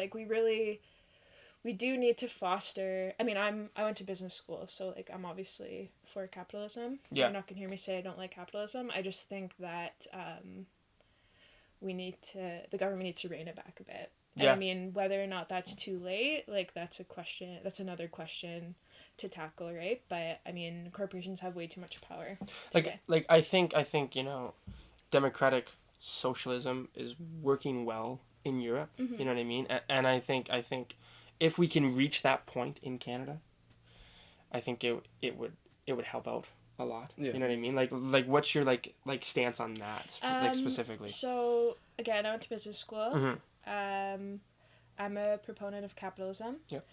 we do need to foster. I mean, I went to business school, so I'm obviously for capitalism. Yeah. You're not gonna hear me say I don't like capitalism. I just think that the government needs to rein it back a bit. And I mean, whether or not that's too late, that's a question. That's another question to tackle, right? But I mean, corporations have way too much power today. I think democratic socialism is working well in Europe. You know what I mean? And I think if we can reach that point in Canada, I think it would help out a lot. Yeah. You know what I mean? What's your stance on that specifically? So again, I went to business school. Mm-hmm. I'm a proponent of capitalism. Yep.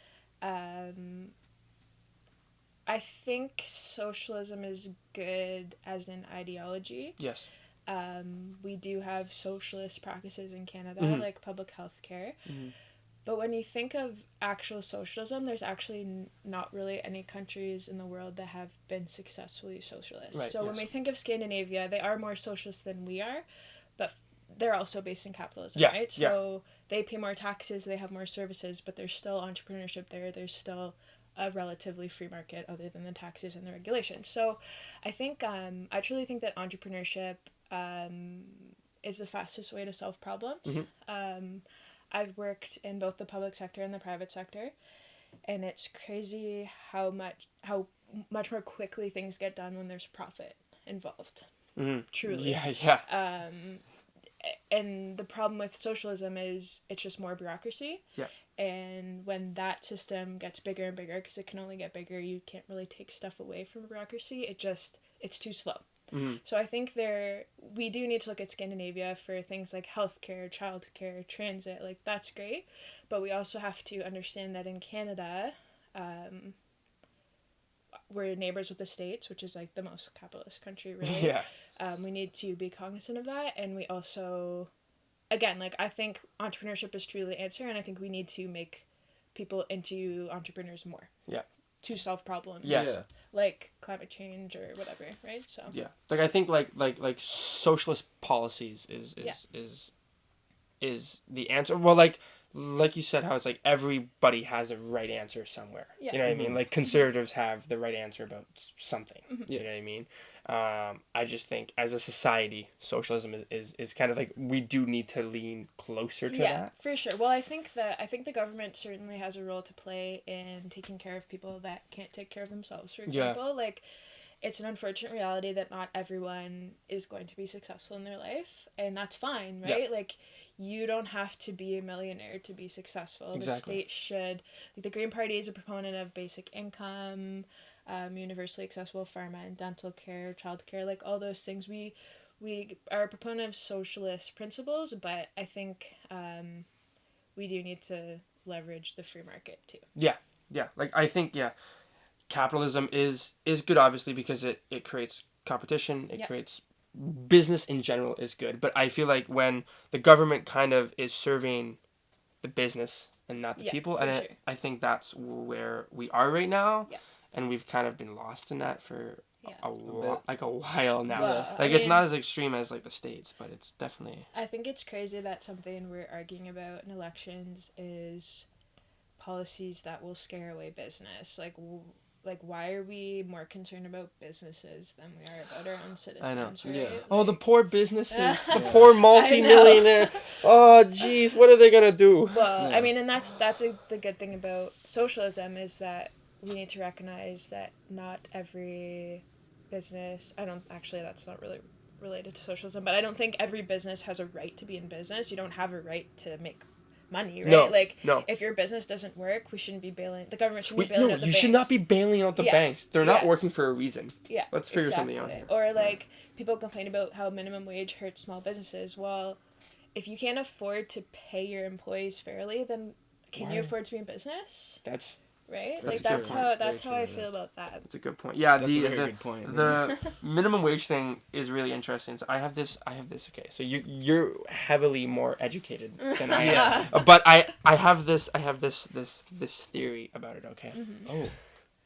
I think socialism is good as an ideology. Yes. we do have socialist practices in Canada, Mhm. like public health care. Mhm. But when you think of actual socialism, there's actually not really any countries in the world that have been successfully socialist. Right, so when yes. we think of Scandinavia, they are more socialist than we are, but they're also based in capitalism, Yeah, right? yeah. So they pay more taxes, they have more services, but there's still entrepreneurship there. There's still a relatively free market other than the taxes and the regulations. So I think, I truly think that entrepreneurship is the fastest way to solve problems. Mhm. I've worked in both the public sector and the private sector, and it's crazy how much more quickly things get done when there's profit involved. Mhm. Truly. Yeah. And the problem with socialism is it's just more bureaucracy. Yeah. And when that system gets bigger and bigger, because it can only get bigger, you can't really take stuff away from bureaucracy. It's too slow. Mhm. So I think we do need to look at Scandinavia for things like healthcare, childcare, transit. Like, that's great. But we also have to understand that in Canada, we're neighbors with the States, which is like the most capitalist country, really. Yeah. We need to be cognizant of that. And we also, again, like, I think entrepreneurship is truly the answer. And I think we need to make people into entrepreneurs more. Yeah. To solve problems. Yeah. Like climate change or whatever, right? So. Yeah, like I think like socialist policies is the answer. Well, like you said, how it's like everybody has a right answer somewhere. Yeah. You know what I mean? Like conservatives have the right answer about something. Mhm. You know what I mean? I just think as a society, socialism is kind of like we do need to lean closer to that. For sure. Well, I think the government certainly has a role to play in taking care of people that can't take care of themselves, for example. Like, it's an unfortunate reality that not everyone is going to be successful in their life, and that's fine, right? Yeah. Like, you don't have to be a millionaire to be successful. Exactly. The state should, like, the Green Party is a proponent of basic income, universally accessible pharma and dental care, childcare, like all those things. We are a proponent of socialist principles, but I think we do need to leverage the free market too. Yeah. Like I think capitalism is good, obviously, because it creates competition. It creates business in general is good. But I feel like when the government kind of is serving the business and not the people, and sure. I think that's where we are right now. Yeah. And we've kind of been lost in that for a while now. Well, like, it's not as extreme as like the States, but it's definitely. I think it's crazy that something we're arguing about in elections is policies that will scare away business. Like, why are we more concerned about businesses than we are about our own citizens? I know. Right? Yeah. Like, Oh, the poor businesses, the poor multi-millionaire. Oh, jeez, what are they gonna do? Well, Yeah. I mean, and that's the good thing about socialism is that we need to recognize that not every business. That's not really related to socialism, but I don't think every business has a right to be in business. You don't have a right to make money, right? No. If your business doesn't work, we shouldn't be bailing. The government shouldn't be bailing out the banks. You should not be bailing out the banks. They're not Yeah. working for a reason. Yeah, Let's figure something out exactly. here. Or like people complain about how minimum wage hurts small businesses. Well, if you can't afford to pay your employees fairly, then can you afford to be in business? That's Right? That's Like a good that's point. how I Very true, feel about that. a good point. Yeah, That's a very good point. The minimum wage thing is really interesting. So I have this. Okay, so you're heavily more educated than I am. But I have this theory about it. Okay. Mm-hmm. Oh,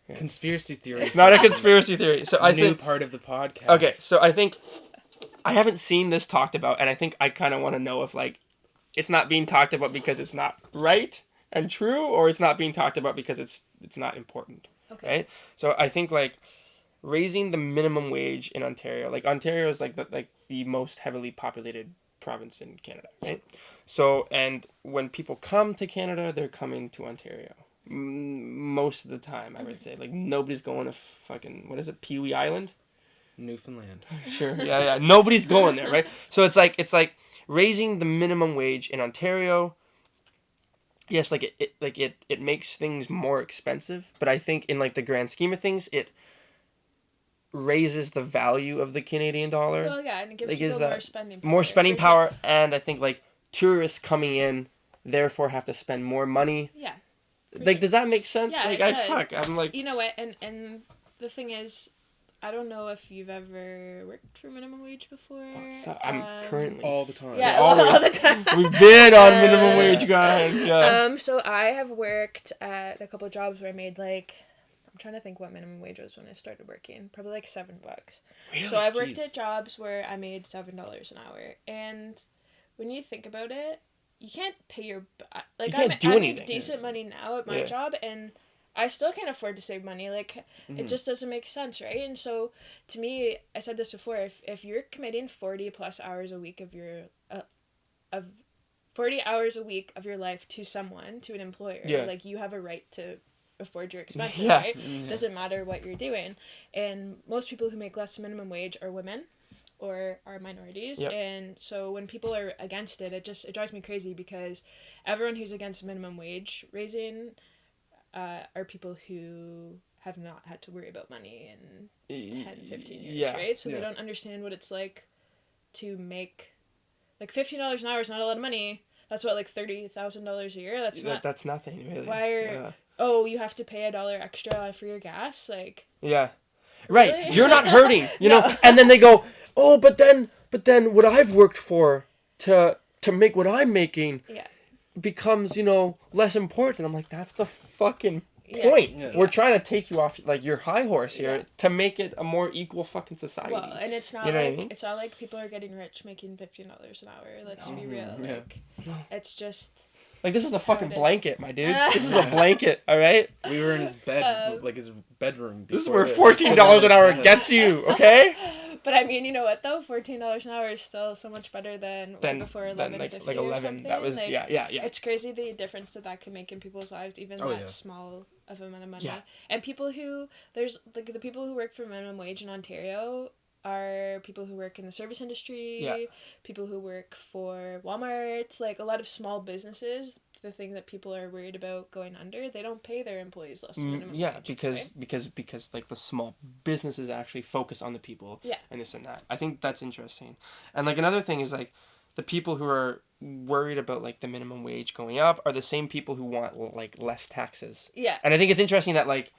Yeah. conspiracy theory. It's not a conspiracy theory. So I New think. part of the podcast. Okay, so I think I haven't seen this talked about, and I think I kind of want to know if like it's not being talked about because it's not right and true, or it's not being talked about because it's not important. Okay. Right? So I think like raising the minimum wage in Ontario, like Ontario is like the most heavily populated province in Canada, right? So, and when people come to Canada, they're coming to Ontario. Most of the time, I would say. Like, nobody's going to fucking, what is it, Pee Wee Island? Newfoundland. Sure, yeah. Nobody's going there, right? So it's like raising the minimum wage in Ontario. Yes, like it makes things more expensive, but I think in like the grand scheme of things, it raises the value of the Canadian dollar. Well, yeah, and it gives Like, people is that more spending power. more spending for power, sure. and I think like tourists coming in therefore have to spend more money. Yeah. for Like, sure. does that make sense? Yeah, like, it does. I'm like, You know what? And the thing is, I don't know if you've ever worked for minimum wage before. So I'm currently. All the time. Yeah, always. all the time. We've been on minimum wage grind. Yeah. So I have worked at a couple of jobs where I made like, I'm trying to think what minimum wage was when I started working. Probably like $7. Really? So I've worked Jeez. at jobs where I made $7 an hour, and when you think about it, you can't pay your like You can't I do make anything. decent money now at my Yeah. job, and I still can't afford to save money. Like Mhm. it just doesn't make sense, right? And so to me, I said this before, if you're committing 40 plus hours a week of your of 40 hours a week of your life to someone, to an employer, Yeah. like you have a right to afford your expenses, Yeah. right? Doesn't matter what you're doing. And most people who make less than minimum wage are women or are minorities. Yep. And so when people are against it, it drives me crazy, because everyone who's against minimum wage raising are people who have not had to worry about money in 10, 15 years, Yeah. right? So Yeah. they don't understand what it's like to make, like, $15 an hour is not a lot of money. That's what, like, $30,000 a year? That's nothing, really. Why are- Yeah. Oh, you have to pay $1 extra for your gas? Like, Yeah. Right. Really? You're not hurting, you No. know? And then they go, "Oh, but then what I've worked for to make what I'm making yeah. becomes, less important." I'm like, "That's the fucking Yeah. point. Yeah. We're trying to take you off like your high horse here Yeah. to make it a more equal fucking society." Well, and it's not You know what I like mean? it's not like people are getting rich making $15 an hour. Let's be real. Yeah. Like, it's just Like, this is a That's how fucking it is. blanket, my dude. This is a blanket, all right? We were in his bed, like his bedroom. This is before where $14 an hour gets you, okay? But I mean, you know what though? $14 an hour is still so much better than what was it before Then 11.50 like or 11. something. That was like, yeah. It's crazy the difference that can make in people's lives, even Oh, that yeah. small of amount of money. Yeah. And people who there's like the people who work for minimum wage in Ontario are people who work in the service industry, Yeah. people who work for Walmart, like a lot of small businesses. The thing that people are worried about going under, they don't pay their employees less than minimum Yeah, wage, because right? because like the small businesses actually focus on the people. Yeah. And this and that. I think that's interesting. And like another thing is like the people who are worried about like the minimum wage going up are the same people who want like less taxes. Yeah. And I think it's interesting that like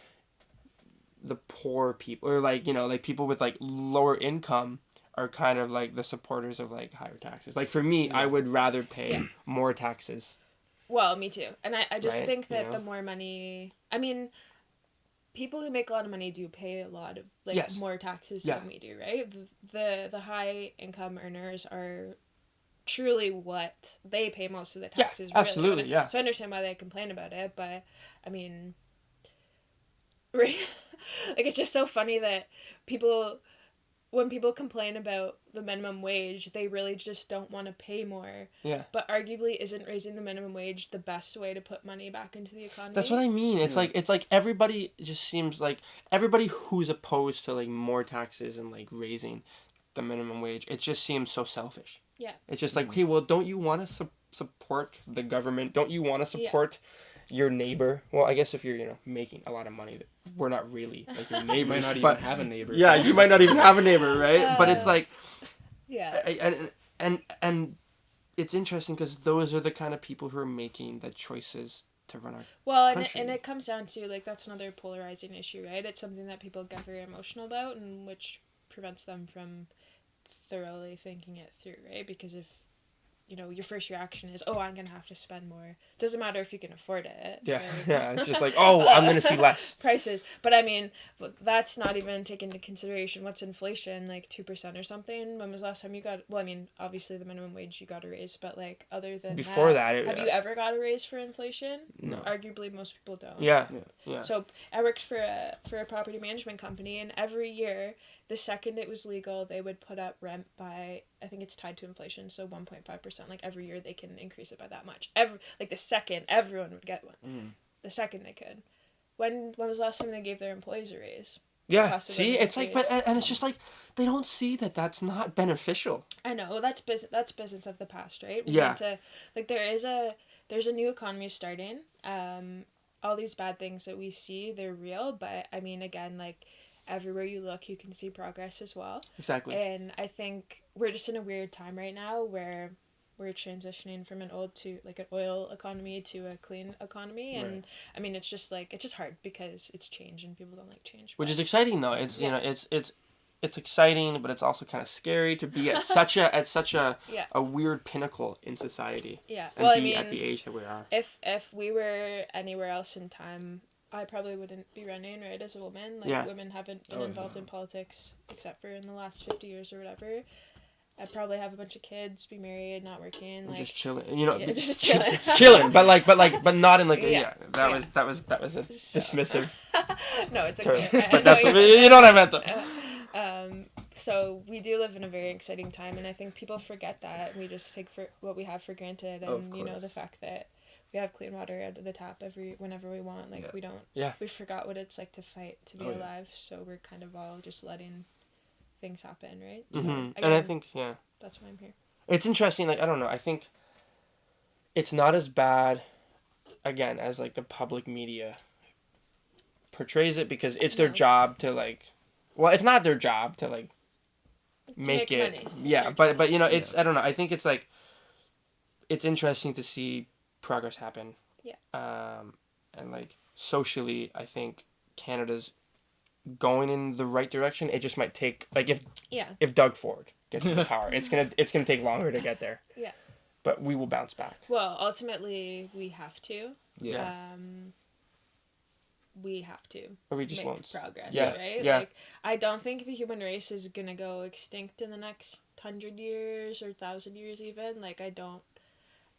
the poor people or like like people with like lower income are kind of like the supporters of like higher taxes. Like for me, I would rather pay more taxes. Well, me too. And I just Right, think that you know? the more money, I mean, people who make a lot of money do pay a lot of like Yes. more taxes Yeah. than we do, right? The high income earners are truly what they pay most of the Yeah, taxes. absolutely, really. yeah. So I understand why they complain about it, but I mean, right? Like it's just so funny that when people complain about the minimum wage, they really just don't want to pay more. Yeah. But arguably, isn't raising the minimum wage the best way to put money back into the economy? That's what I mean. It's like everybody just seems like everybody who's opposed to like more taxes and like raising the minimum wage. It just seems so selfish. Yeah. It's just like, okay, well, don't you want to support the government? Don't you want to support your neighbor? Well, I guess if you're making a lot of money, we're not really like your You neighbors. might not even but have a neighbor. yeah, you might not even have a neighbor, right? But it's like, Yeah. and it's interesting because those are the kind of people who are making the choices to run our Well, country. and it comes down to, like, that's another polarizing issue, right? It's something that people get very emotional about, and which prevents them from thoroughly thinking it through, right? Because if, your first reaction is, oh, I'm going to have to spend more. Doesn't matter if you can afford it. Yeah, right? yeah. It's just like, oh, I'm gonna see less. Prices. But I mean, that's not even taken into consideration. What's inflation, like 2% or something? When was the last time you got, well, I mean, obviously the minimum wage you got a raise, but like other than Before that, have you ever got a raise for inflation? No. Arguably most people don't. Yeah. So I worked for a property management company, and every year, the second it was legal, they would put up rent by, I think it's tied to inflation, so 1.5%. Like every year they can increase it by that much. The second everyone would get one. The second they could. When was the last time they gave their employees a raise? Yeah. Cost of See, living it's like, but increase. and it's just like they don't see that that's not beneficial. I know, that's business of the past, right? We Yeah. need to, like, there's a new economy starting. All these bad things that we see, they're real, but I mean, again, like, everywhere you look, you can see progress as well. Exactly. And I think we're just in a weird time right now where we're transitioning from an oil economy to a clean economy, and Right. I mean it's just hard because it's change and people don't like change. Which but- is exciting though. It's it's exciting, but it's also kind of scary to be at such a Yeah. a weird pinnacle in society Yeah. and Well, be I at the mean, age that we are. if we were anywhere else in time, I probably wouldn't be running, right, as a woman. Like, Yeah. women haven't been Oh, involved yeah. in politics except for in the last 50 years or whatever. I'd probably have a bunch of kids, be married, not working, like Just chilling, you know. yeah, just chilling. Chilling, but not in like a, Yeah. That Yeah. was a So- dismissive No, it's term, okay. I but know that's you you know what I meant though. So we do live in a very exciting time, and I think people forget that. We just take for what we have for granted, and Of you know, the course. fact that we have clean water out of the tap whenever we want. Like Yeah. we don't. Yeah. We forgot what it's like to fight to be Oh, yeah. alive. So we're kind of all just letting things happen, right? hmm So, And I again, think that's why I'm here. it's interesting. Like I don't know. I think it's not as bad, again, as like the public media portrays it, because it's their No. job to like. Well, it's not their job to like make it. money. Yeah, Start but money. you know, it's I don't know. I think it's like it's interesting to see progress happen. Yeah. And like socially, I think Canada's going in the right direction. It just might take like Yeah. if Doug Ford gets into power, it's gonna take longer to get there. Yeah. But we will bounce back. Well, ultimately, we have to. Yeah. We have to Or we just make won't. progress, Yeah, right? yeah. Like, I don't think the human race is gonna go extinct in the next 100 years or 1,000 years even. Like, I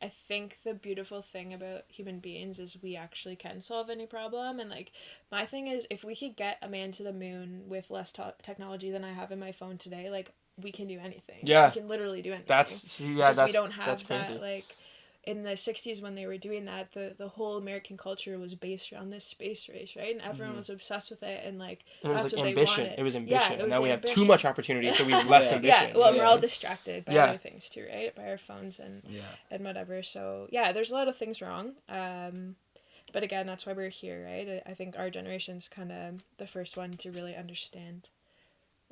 think the beautiful thing about human beings is we actually can solve any problem. And, like, my thing is, if we could get a man to the moon with less technology than I have in my phone today, like, we can do anything. Yeah. We can literally do anything. That's It's just that's we don't have that's crazy. that, like, in the 60s when they were doing that, the whole American culture was based around this space race, right? And everyone was obsessed with it, and like And it was that's like what ambition. they wanted. It was ambition. Yeah, it and was now we have too ambition. much opportunity, so we have less Yeah. ambition. Yeah, well, we're all Yeah. distracted by Yeah. other things too, right? By our phones and whatever. So yeah, there's a lot of things wrong. But again, that's why we're here, right? I think our generation's kind of the first one to really understand.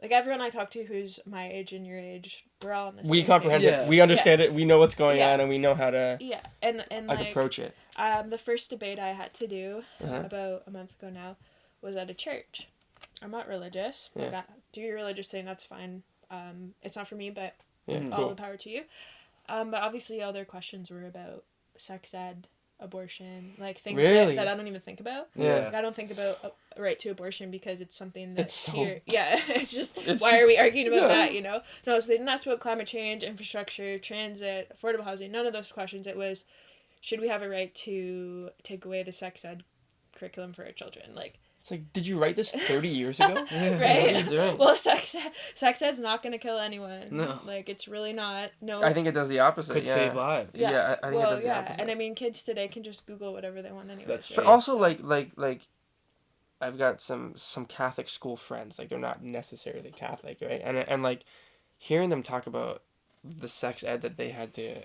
Like, everyone I talk to who's my age and your age, we're all on the same We comprehend Yeah. it. We understand it. We know what's going Yeah. on, and we know how to page. Yeah, and like like approach it. the first debate I had to do Uh-huh. about a month ago now was at a church. I'm not religious. Yeah. Like, do your religious thing, that's fine. It's not for me, but Yeah, Mm. all cool. the power to you. But obviously all their questions were about sex ed, abortion, like things Really? that I don't even think about. Yeah. Like, I don't think about a right to abortion because it's something that's It's so- here. Yeah, it's just, It's why just- are we arguing about yeah. that, you know? No, so they didn't ask about climate change, infrastructure, transit, affordable housing, none of those questions. It was, should we have a right to take away the sex ed curriculum for our children? Like, It's like, did you write this 30 years ago? right? What are you doing? Well, sex ed's not going to kill anyone. No. Like, it's really not. No. I think it does the opposite. Could yeah. save lives. Yeah, I think it does the opposite. And I mean, kids today can just Google whatever they want anyways. That's right? But true. also, So- like, I've got some Catholic school friends. Like, they're not necessarily Catholic, right? And like, hearing them talk about the sex ed that they had to,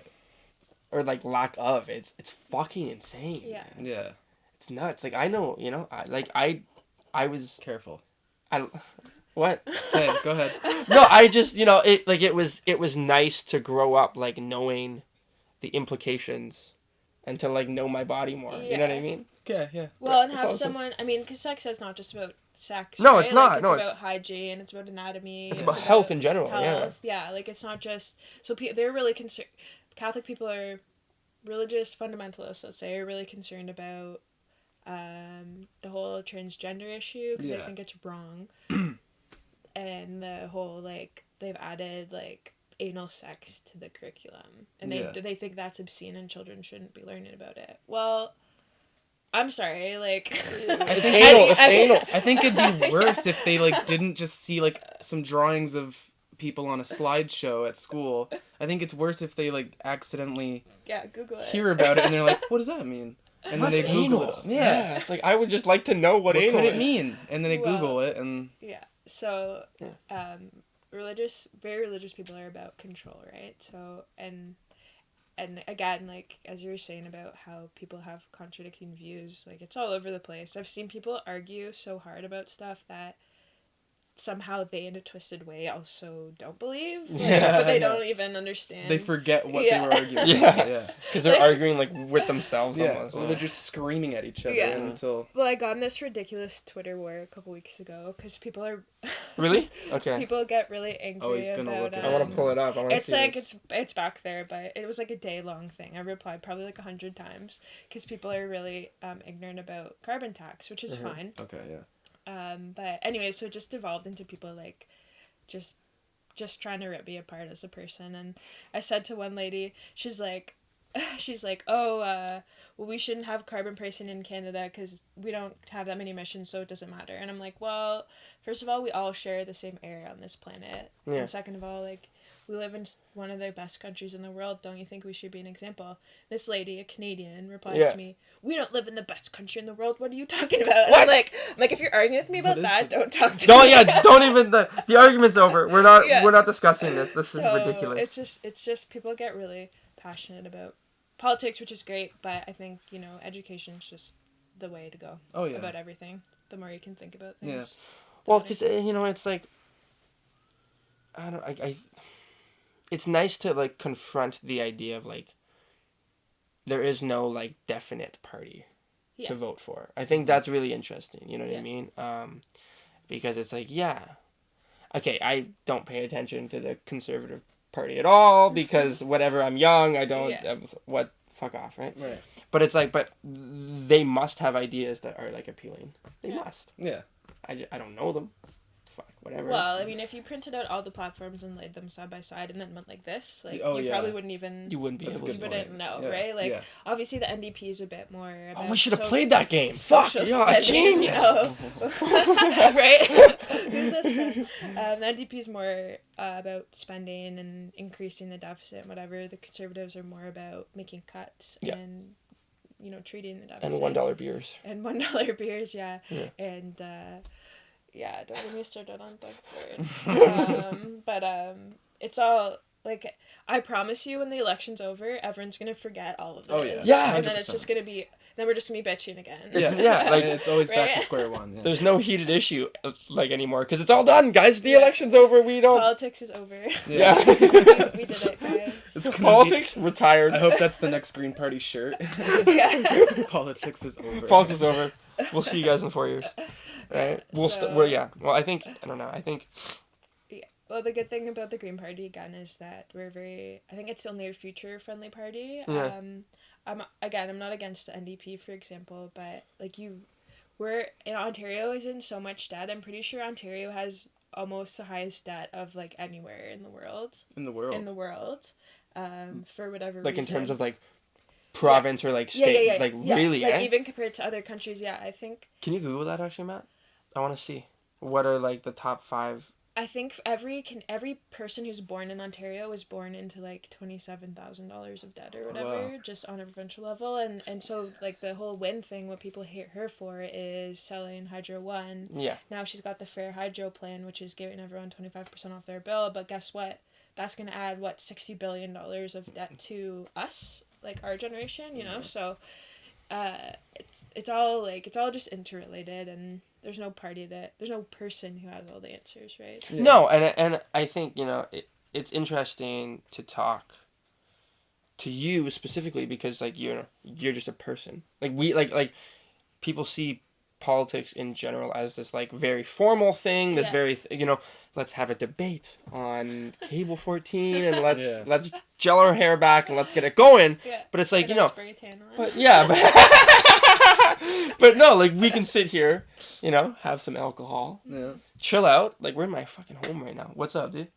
or like lack of, it's fucking insane. Yeah. man. Yeah. It's nuts. Like, I know, you know, I was Careful. what? Say it. Go ahead. No, I just, you know, it was nice to grow up like knowing the implications and to like know my body more. You know what I Yeah. mean? Yeah. Yeah. Well, and It's have all just- someone, I mean, because sex is not just about sex. No, right? it's not. Like, it's No, about it's- hygiene, it's about anatomy. It's about health in general. Health. Yeah, like, it's not just, so they're really concerned, Catholic people are religious fundamentalists, let's say, are really concerned about the whole transgender issue because they Yeah. think it's wrong. And the whole, like, they've added, like, anal sex to the curriculum. And they think that's obscene and children shouldn't be learning about it. Well, I'm sorry, like... I think Anal, anal. I think it'd be worse if they like didn't just see like some drawings of people on a slideshow at school. I think it's worse if they like accidentally Yeah, Google it. hear about it and they're like, "What does that mean?" And What's then they Google anal? it. Yeah. It's like, I would just like to know what What anal could it is. mean? And then they Well- Google it and Yeah. So, Yeah. very religious people are about control, right? So, and again, like, as you were saying about how people have contradicting views, like, it's all over the place. I've seen people argue so hard about stuff that somehow they, in a twisted way, also don't believe. Like, Yeah, but they yeah. don't even understand. They forget what Yeah. they were arguing. Yeah. Yeah. Because they're arguing like with themselves Yeah. almost. Well, they're just screaming at each other Yeah. until. Well, I got in this ridiculous Twitter war a couple weeks ago because people are Really? Okay. people get really angry Oh, he's gonna about. look it I want to pull it up. I want to It's see like this. it's back there, but it was like a day long thing. I replied probably like 100 times because people are really ignorant about carbon tax, which is fine. Okay. Yeah. But anyway, so it just devolved into people like just trying to rip me apart as a person. And I said to one lady, she's like, oh, well, we shouldn't have carbon pricing in Canada because we don't have that many emissions, so it doesn't matter. And I'm like, well, first of all, we all share the same air on this planet. Yeah. And second of all, like, we live in one of the best countries in the world. Don't you think we should be an example? This lady, a Canadian, replies to me, we don't live in the best country in the world. What are you talking about? And I'm like, if you're arguing with me about that, don't talk to me. Don't even the argument's over. We're not Yeah. we're not discussing this. This is So ridiculous. it's just people get really passionate about politics, which is great, but I think, education's just the way to go. Oh yeah. About everything. The more you can think about things. Yeah. Well, because it's like I it's nice to like confront the idea of like there is no like definite party Yeah. to vote for. I think that's really interesting. You know what I Yeah. mean? Because it's like okay, I don't pay attention to the Conservative Party at all because whatever, I'm young. I don't. Yeah. Fuck off, right? Right. But it's like, but they must have ideas that are like appealing. They Yeah. must. Yeah. I don't know them. Fuck, whatever. Well, I mean, if you printed out all the platforms and laid them side by side and then went like this, like, Oh, you yeah. probably wouldn't even... You wouldn't be That's a able good to. You wouldn't know, Yeah. right? Like, Yeah. obviously the NDP is a bit more about... Oh, we should have so- played that game. Fuck, social you're a spending, genius. right? Who's this from? The NDP is more about spending and increasing the deficit and whatever. The Conservatives are more about making cuts Yeah. and, treating the deficit. And $1 beers. And $1 beers, yeah. Yeah. And, yeah, don't get me started on Doug Ford. It's all, like, I promise you when the election's over, everyone's going to forget all of this. Oh, yeah. Yeah. And then it's 100%. just going to be, then we're just going to be bitching again. Yeah, like- it's always back to Right? square one. Yeah. There's no heated issue like anymore because it's all done, guys. The election's over. We don't. Politics is over. Yeah. we did it, guys. It's gonna Politics retired. I hope that's the next Green Party shirt. Yeah. Politics is over. Politics is over. We'll see you guys in 4 years. Right? So- Well, I don't know. I think Well, the good thing about the Green Party, again, is that I think it's only a future-friendly party. Yeah. I'm not against the NDP, for example, but, like, Ontario is in so much debt. I'm pretty sure Ontario has almost the highest debt of, like, anywhere in the world. In the world. For whatever like reason. in terms of like province or like state, Yeah. like Yeah, really, like, eh? even compared to other countries, yeah, I think... Can you Google that actually, Matt? I want to see what are like the top 5. I think every person who's born in Ontario is born into like $27,000 of debt or whatever, Wow. just on a provincial level, and so like the whole win thing, what people hate her for is selling Hydro One. Yeah. Now she's got the Fair Hydro plan, which is giving everyone 25% off their bill, but guess what? That's gonna add $60 billion of debt to us, like our generation, you know. So, it's all just interrelated, and there's no person who has all the answers, right? Yeah. No, and I think it's interesting to talk to you specifically because like you're just a person. Like we like people see politics in general as this like very formal thing, this Yeah. very let's have a debate on cable 14 and let's Yeah. let's gel our hair back and let's get it going. Yeah. But it's like Put a spray tan on. but yeah, but no, like we can sit here, have some alcohol, Yeah. chill out. Like we're in my fucking home right now. What's up, dude?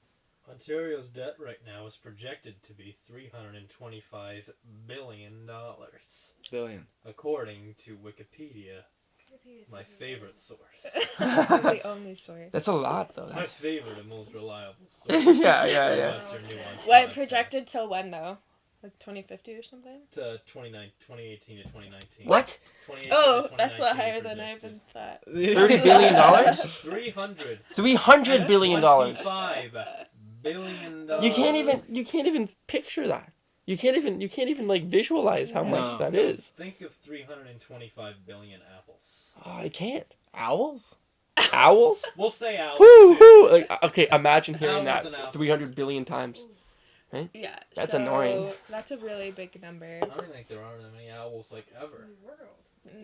Ontario's debt right now is projected to be $325 billion, Billion. according to Wikipedia, my favorite source. The only source. That's a lot though. My That's favorite and most reliable source. yeah. WESTERNUANCE What podcast. projected till when though? Like 2050 or something? To 2018 to 2019. What? 2018 Oh, to that's a lot 2019 higher than I projected. even thought. $30 billion? 300. $300 billion. $25 billion. You can't even picture that. You can't even like visualize how much No. that is. Think of 325 billion apples. Oh, I can't. Owls? Owls? We'll say owls. Woo, too. woo. Like, okay, imagine hearing Owls that and owls. 300 billion times. Yeah. That's so annoying. That's a really big number. I don't think there are that many owls like ever.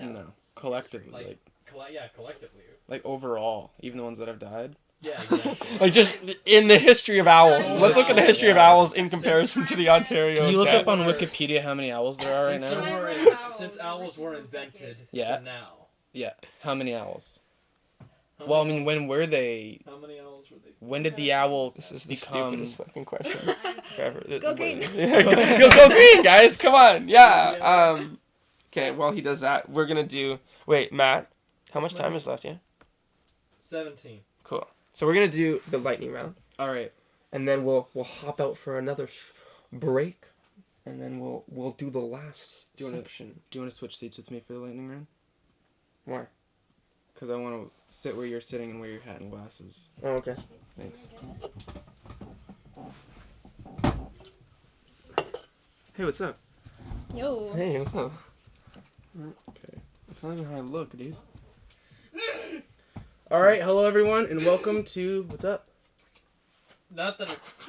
No. Collectively. Collectively. Like overall. Even the ones that have died. Yeah, exactly. Like, just in the history of owls. Oh, Let's look at the wow. history of owls in comparison to the Ontario. Can you look dead. up on Wikipedia how many owls there are right Since, now? since owls were invented Yeah. to now. Yeah. How many owls? How Well, I many mean, when were they? How many owls were they? When did the owl This is the become? stupidest fucking question ever. Go green. Go green, guys. Come on. Yeah. Okay, while he does that, we're going to do... Wait, Matt, how much time is left, yeah? 17. Cool. So we're going to do the lightning round. All right. And then we'll hop out for another break. And then we'll do the last section. Do you want to switch seats with me for the lightning round? Why? Because I want to sit where you're sitting and wear your hat and glasses. Oh, okay. Thanks. Hey, what's up? Yo. Hey, what's up? Okay. That's not even how I look, dude. All right. Hello, everyone, and welcome to what's up. Not that it's...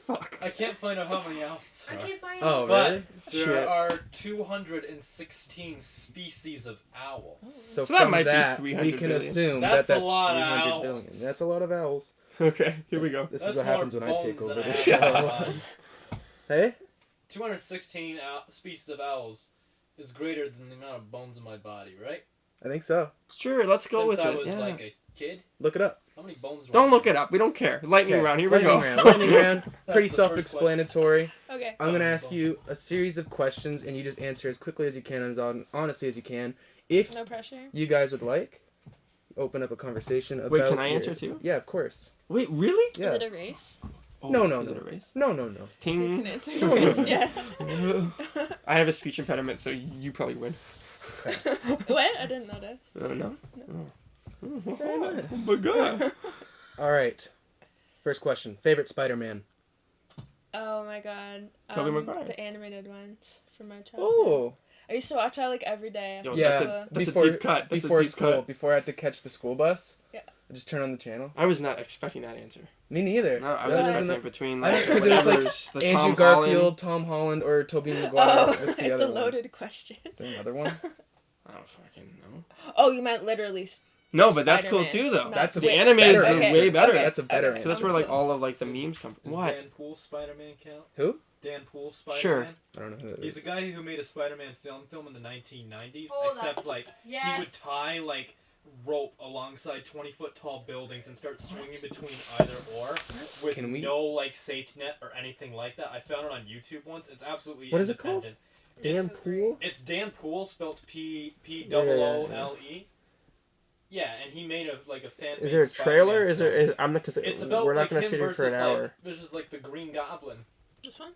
Fuck. I can't find out how many owls I are. can't find Oh, it. But really? Shit. there are 216 species of owls. So that from might be that, 300 we can billion. assume That's that a that's lot of 300 billion. owls. That's a lot of owls. Okay, here we go. This That's is what more happens when I take bones over than I the have in my show. body. Hey? 216 species of owls is greater than the amount of bones in my body, right? I think so. Sure, let's go Since with I it. was Yeah. like a kid, Look it up. how many bones do I Don't have? look it up. We don't care. Lightning Okay, round. Here we lightning go. round. Lightning round. Pretty That's the first self-explanatory. Okay. I'm gonna Oh, ask you a series of questions, and you just answer as quickly as you can, and as honestly as you can. If No pressure. you guys would like, open up a conversation about. Wait, can I your- answer too? Yeah, of course. Wait, really? Yeah. Is it a race? Oh, No, no, is no. it a race? No. So you Ting. can answer first. Yeah. I have a speech impediment, so you probably win. What? I didn't notice. No? Oh. Very nice. Oh my god. All right. First question. Favorite Spider-Man? Oh my god. Tobey Maguire. The animated ones from my childhood. Oh. I used to watch that like every day. Yo, after Yeah. school. That's Before- a deep cut. That's Before a deep school, cut. before I had to catch the school bus. Yeah. I just turn on the channel. I was not expecting that answer. Me neither. No, I was That expecting isn't it between I like don't- 'cause it was, like, whatever's the Andrew Tom Garfield, Holland. Tom Holland, or Tobey Maguire. Oh, What's the it's other a one? loaded question. Is there another one? I don't fucking know. Oh, you meant literally. No, but that's cool Spider-Man. too, though. Not That's a The which- animated better is okay. way better. Okay. That's a better Okay. Because that's where like all of like the memes come from. Does What? Dan Poole Spider-Man count? Who? Dan Poole Spider-Man? Sure. I don't know who that He's is. the guy who made a Spider-Man film in the 1990s, Hold except up. like he Yes. would tie like rope alongside 20-foot tall buildings and start swinging between either or with Can we- no like safety net or anything like that. I found it on YouTube once. It's absolutely What is it called? independent. Dan It's- Poole? It's Dan Poole, spelled P-O-O-L-E. Yeah, and he made a fan. Is there a trailer? Is there? Is, I'm not. Cause It's about we're not like gonna him sit here versus for an hour. like versus like the Green Goblin. This one?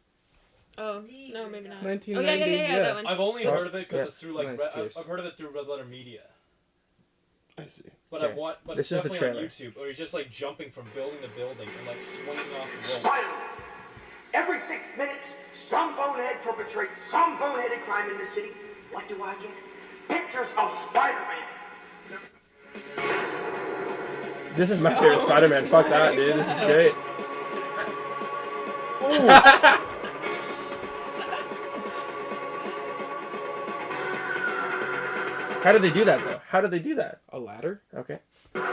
Oh, no, maybe not. Oh, 1990. yeah, that one. I've only Oh, heard of it because yeah. it's through like Nice, I've Pierce. heard of it through Red Letter Media. I see. But Okay. I've watched, but This it's is the definitely on trailer. YouTube, or he's just like jumping from building to building and like swinging off the ropes. Spider-Man. Every 6 minutes, some bonehead perpetrates some boneheaded crime in the city. What do I get? Pictures of Spider-Man. This is my favorite Spider-Man. Fuck that, dude. This is great. How did they do that though? How did they do that? A ladder? Okay. Cool.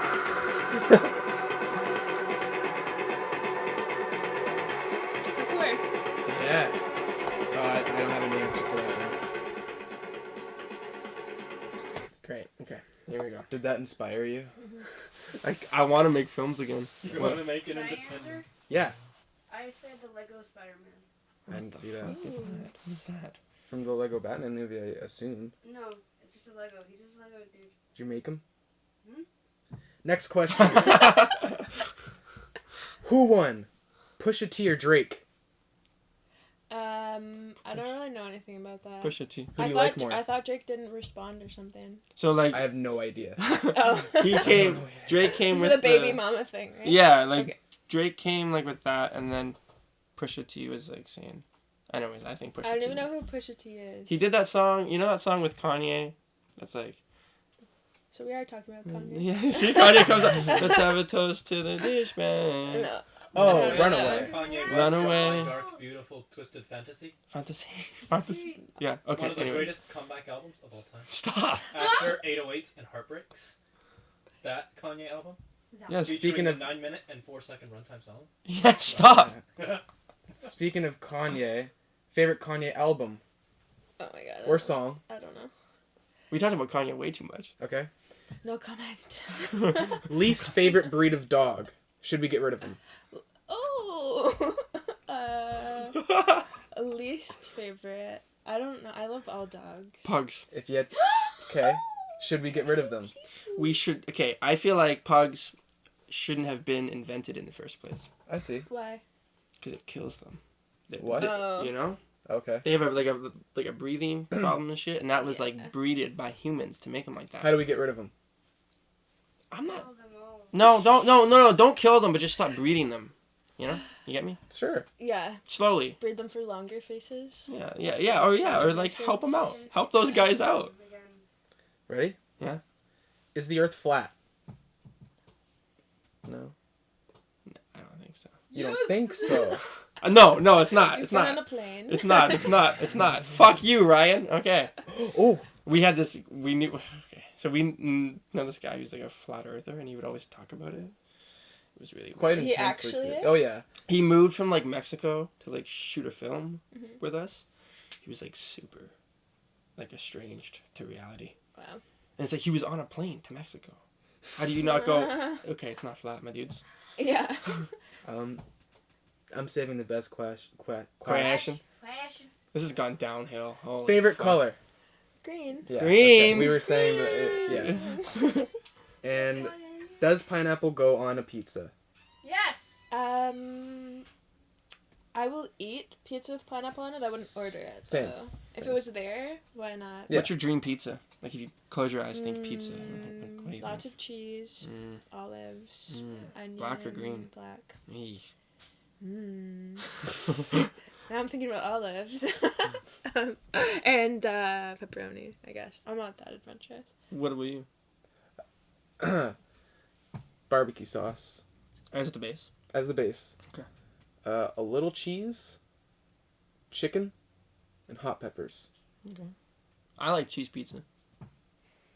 Yeah. I don't have an answer for that now. Great. Okay. Here we go. Did that inspire you? I want to make films again. You want to make it Can I independent? answer? Yeah. I said the Lego Spider-Man. I didn't see that. What is that? What is that? From the Lego Batman movie, I assume. No, it's just a Lego. He's just a Lego dude. Did you make him? Hmm? Next question. Who won? Pusha T or Drake? I don't really know anything about that. Pusha T. Who do I you thought like more? I thought Drake didn't respond or something. So like I have no idea. Oh. he came. Drake came This with is the baby the, mama thing, right? Yeah, like Okay. Drake came like with that, and then Pusha T was like saying, anyways, I think Pusha T. I don't even know who Pusha T is. He did that song. You know that song with Kanye? That's like So we are talking about Kanye. Yeah, see, Kanye comes up. Let's have a toast to the dish man. No. Oh, No. Runaway. Kanye West, Runaway. My Dark, Beautiful, Twisted Fantasy. Fantasy. Yeah. Okay. One of the anyways. greatest comeback albums of all time. Stop. After 808s and Heartbreaks. That Kanye album. Yeah. Speaking Featuring of- a 9-minute and 4-second runtime song. Yeah. Stop. Speaking of Kanye, favorite Kanye album Oh my god. or song? I don't know. We talked about Kanye way too much. Okay. No comment. Least favorite breed of dog. Should we get rid of him? Oh. Least favorite. I don't know. I love all dogs. Pugs. If you had, okay. Should we get rid of them? We should. Okay. I feel like pugs shouldn't have been invented in the first place I see. Why? because it kills them. What? Oh. You know? Okay. They have a breathing problem and shit, and that was Yeah. like breeded by humans to make them like that. How do we get rid of them? I'm not. Kill them all. No, don't kill them, but just stop breeding them. You know? You get me? Sure. Yeah. Slowly. Breed them for longer faces. Or like help them out. Help those guys out. Again. Ready? Yeah. Is the Earth flat? No. I don't think so. You don't think so? No, it's not. You've It's been not. on a plane. It's not. It's not. Fuck you, Ryan. Okay. Oh. We had this. We knew. Okay. So we know this guy who's like a flat earther, and he would always talk about it. It was really Quite He intensely. actually too. is? Oh yeah. He moved from like Mexico to like shoot a film Mhm. with us. He was like super, like estranged to reality. Wow. And it's like he was on a plane to Mexico. How do you not go? Okay, it's not flat, my dudes. Yeah. I'm saving the best question. Question. Fashion. This has gone downhill. Holy Favorite fuck. color? Green. Yeah. Green. We were saying that. Yeah. And does pineapple go on a pizza? Yes. I will eat pizza with pineapple on it. I wouldn't order it. Same. Though. If it was there, why not? Yeah. What's your dream pizza? Like if you close your eyes, think pizza. Like, what do you Lots think? of cheese, Mm. olives, onion. Black or green? Black. Eesh. Now I'm thinking about olives. And pepperoni, I guess. I'm not that adventurous. What about you? Barbecue sauce As the base. as the base. Okay. A little cheese, chicken, and hot peppers. I like cheese pizza.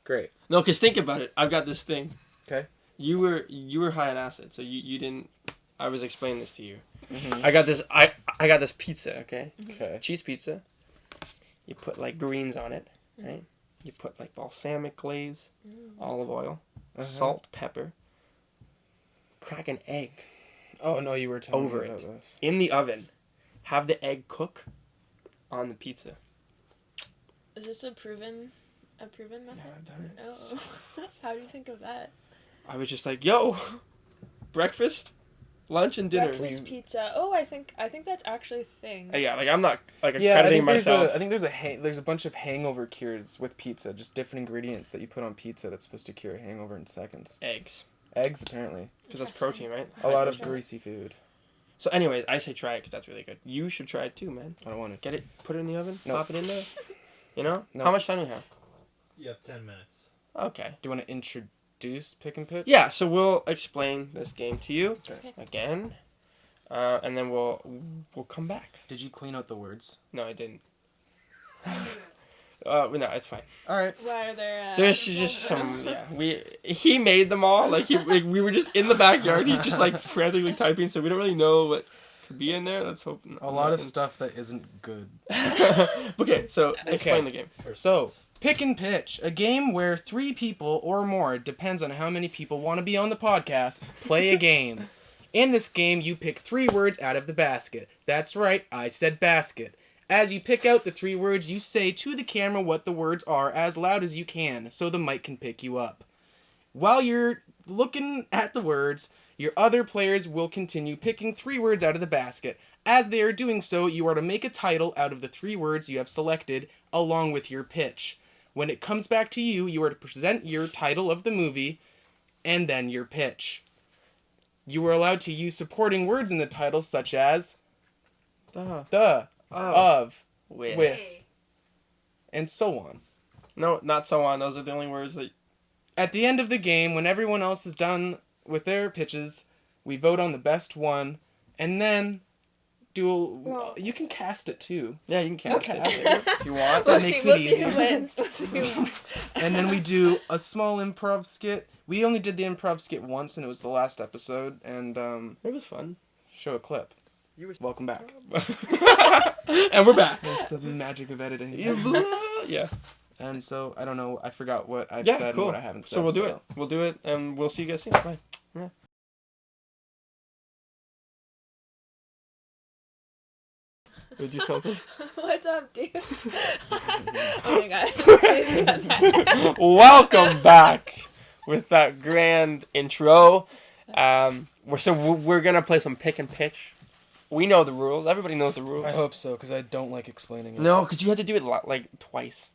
Great. No, cause think about it. I've got this thing. Okay. You were high on acid, so you didn't. I was explaining this to you. Mhm. I got this. I got this pizza. Okay. Okay. Cheese pizza. You put like greens on it, right? You put like balsamic glaze, olive oil, Uh-huh. salt, pepper. Crack an egg Oh no, you were telling Over me about it. this. in the oven. Have the egg cook on the pizza. Is this a proven method? I've done it. Oh. How do you think of that? I was just like, yo, breakfast, lunch, and dinner. Breakfast pizza. Oh, I think that's actually a thing. Yeah, like I'm not like Yeah, I accrediting think there's myself. I think there's a bunch of hangover cures with pizza, just different ingredients that you put on pizza that's supposed to cure a hangover in seconds. Eggs, Eggs, apparently. because that's Interesting. protein, right? A lot of Sure. greasy food. So, anyways, I say try it because that's really good. You should try it too, man. I don't want to. Get it, put it in the oven, No. pop it in there. You know? No. How much time do we have? You have 10 minutes. Okay. Do you want to introduce Pick and Pitch? Yeah, so we'll explain this game to you Okay. again, and then we'll come back. Did you clean out the words? No, I didn't. No, it's fine. All right. Why are there? There's just some, he made them all, like we were just in the backyard, he's just like frantically typing, so we don't really know what could be in there, let's hope. A lot of stuff that isn't good. Okay, so explain the game. So, Pick and Pitch, a game where 3 people or more, depends on how many people want to be on the podcast, play a game. In this game, you pick 3 words out of the basket. That's right, I said basket. As you pick out the 3 words, you say to the camera what the words are as loud as you can, so the mic can pick you up. While you're looking at the words, your other players will continue picking 3 words out of the basket. As they are doing so, you are to make a title out of the 3 words you have selected, along with your pitch. When it comes back to you, you are to present your title of the movie, and then your pitch. You are allowed to use supporting words in the title, such as the, of, with, Hey. and so on. No, not so on. Those are the only words that at the end of the game, when everyone else is done with their pitches, we vote on the best one, and then you can cast it too. Yeah, you can cast Okay. it if you want. That We'll makes see. it We'll see easy. who wins. We'll see who wins. And then we do a small improv skit. We only did the improv skit once, and it was the last episode. And It was fun. show a clip. Welcome back. And we're back. That's the magic of editing. Yeah. And so I don't know. I forgot what I've Yeah, said cool. and what I haven't said. So we'll do it. We'll do it, and we'll see you guys soon. Bye. Yeah. Would you something? What's up, dude? Oh my god. Please cut that. Welcome back with that grand intro. We're gonna play some pick and pitch. We know the rules. Everybody knows the rules. I hope so, because I don't like explaining it. No, because you had to do it like twice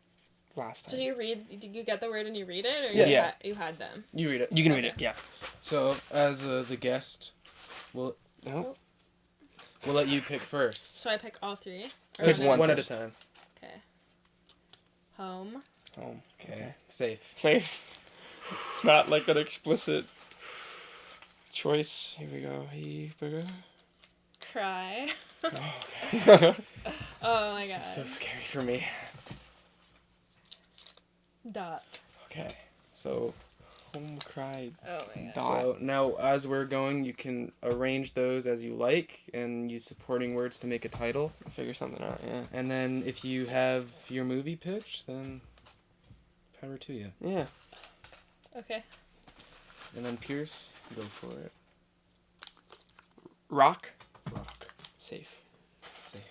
last Did time. Did you get the word and you read it, or Yeah. you had them? You read it. You can read it. Yeah. So, as the guest, we'll let you pick first. So I pick all three. Or Pick is it- one One at a first. time. Okay. Home. Oh, Okay. Safe. safe. It's not like an explicit choice. Here we go. Here we go. Cry. Oh, Oh my god. So scary for me. Dot. okay. So, home cried. Oh my god. Dot. So now, as we're going, you can arrange those as you like and use supporting words to make a title. I'll figure something out. Yeah. And then if you have your movie pitch, then power to you. Yeah. Okay. And then Pierce, go for it. Rock. Rock. Safe. Safe.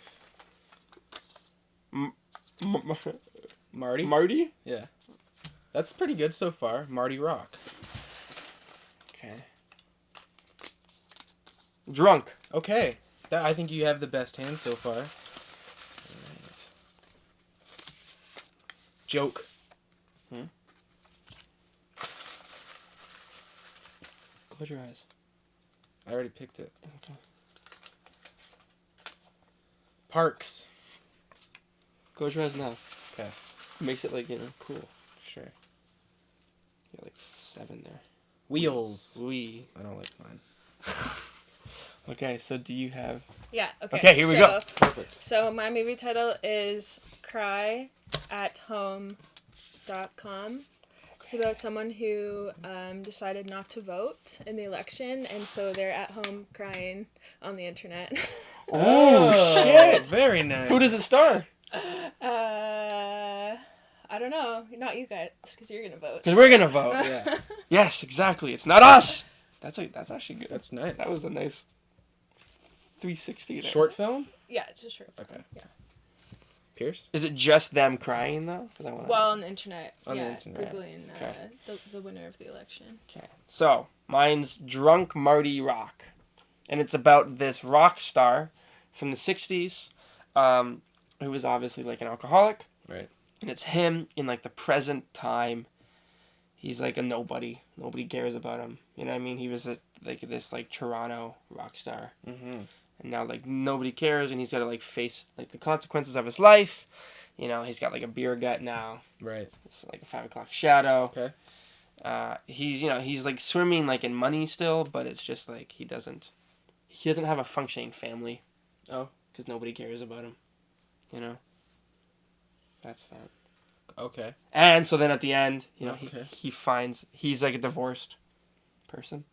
Marty. Marty? Yeah. That's pretty good so far. Marty Rock. Okay. Drunk. Okay. I think you have the best hand so far. Alright. Joke. Close your eyes. I already picked it. Okay. Parks. Close your eyes now. Okay. Makes it like, cool. Sure. Yeah, like 7 there. Wheels. We. I don't like mine. Okay, so do you have... Yeah. Okay. Okay, here we go. Perfect. So my movie title is CryAtHome.com. It's about someone who decided not to vote in the election, and so they're at home crying on the internet. Oh, shit! Very nice. Who does it star? I don't know. Not you guys, because you're gonna vote. Because we're gonna vote. Yeah. Yes, exactly. It's not us! That's actually good. That's nice. That was a nice 360 there. Short film? Yeah, it's a short film. Okay. Yeah. Pierce? Is it just them crying, though? 'Cause I wanna... Well, on the internet. On the yeah, internet. Googling Okay. the winner of the election. Okay. So, mine's Drunk Marty Rock. And it's about this rock star from the 60s who was obviously like an alcoholic. Right. And it's him in like the present time. He's like a nobody. Nobody cares about him. You know what I mean? He was like this like Toronto rock star. Mm-hmm. And now like nobody cares and he's got to like face like the consequences of his life. You know, he's got like a beer gut now. Right. It's like a 5 o'clock shadow. Okay. He's like swimming like in money still, but it's just like he doesn't have a functioning family. Oh. Because nobody cares about him. You know? That's that. Okay. And so then at the end, Okay. he's like a divorced person.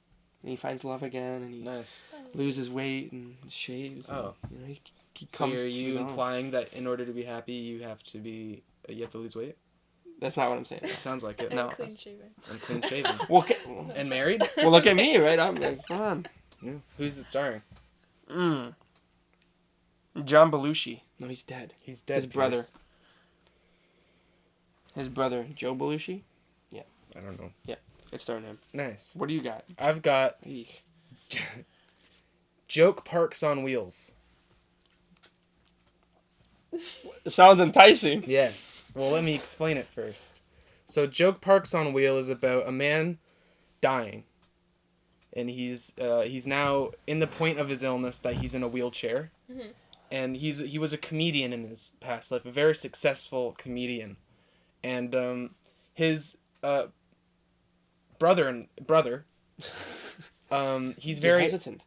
And he finds love again and he Nice. loses weight and shaves. Oh. And, he So comes are to you his own. implying that in order to be happy, you have to lose weight? That's not what I'm saying. It sounds like it. No. And clean shaven. And clean shaven. Well, And married? well, look at me, right? I'm like, come on. Yeah. Who's it starring? John Belushi. No, he's dead. He's dead. His brother. Pierce. His brother, Joe Belushi. I don't know. It's starring him. Nice. What do you got? I've got Eek. Joke Parks on Wheels. It sounds enticing. Yes. Well, let me explain it first. So, Joke Parks on Wheel is about a man dying, and he's now in the point of his illness that he's in a wheelchair, and he was a comedian in his past life, a very successful comedian, and his brother. He's You're very. hesitant.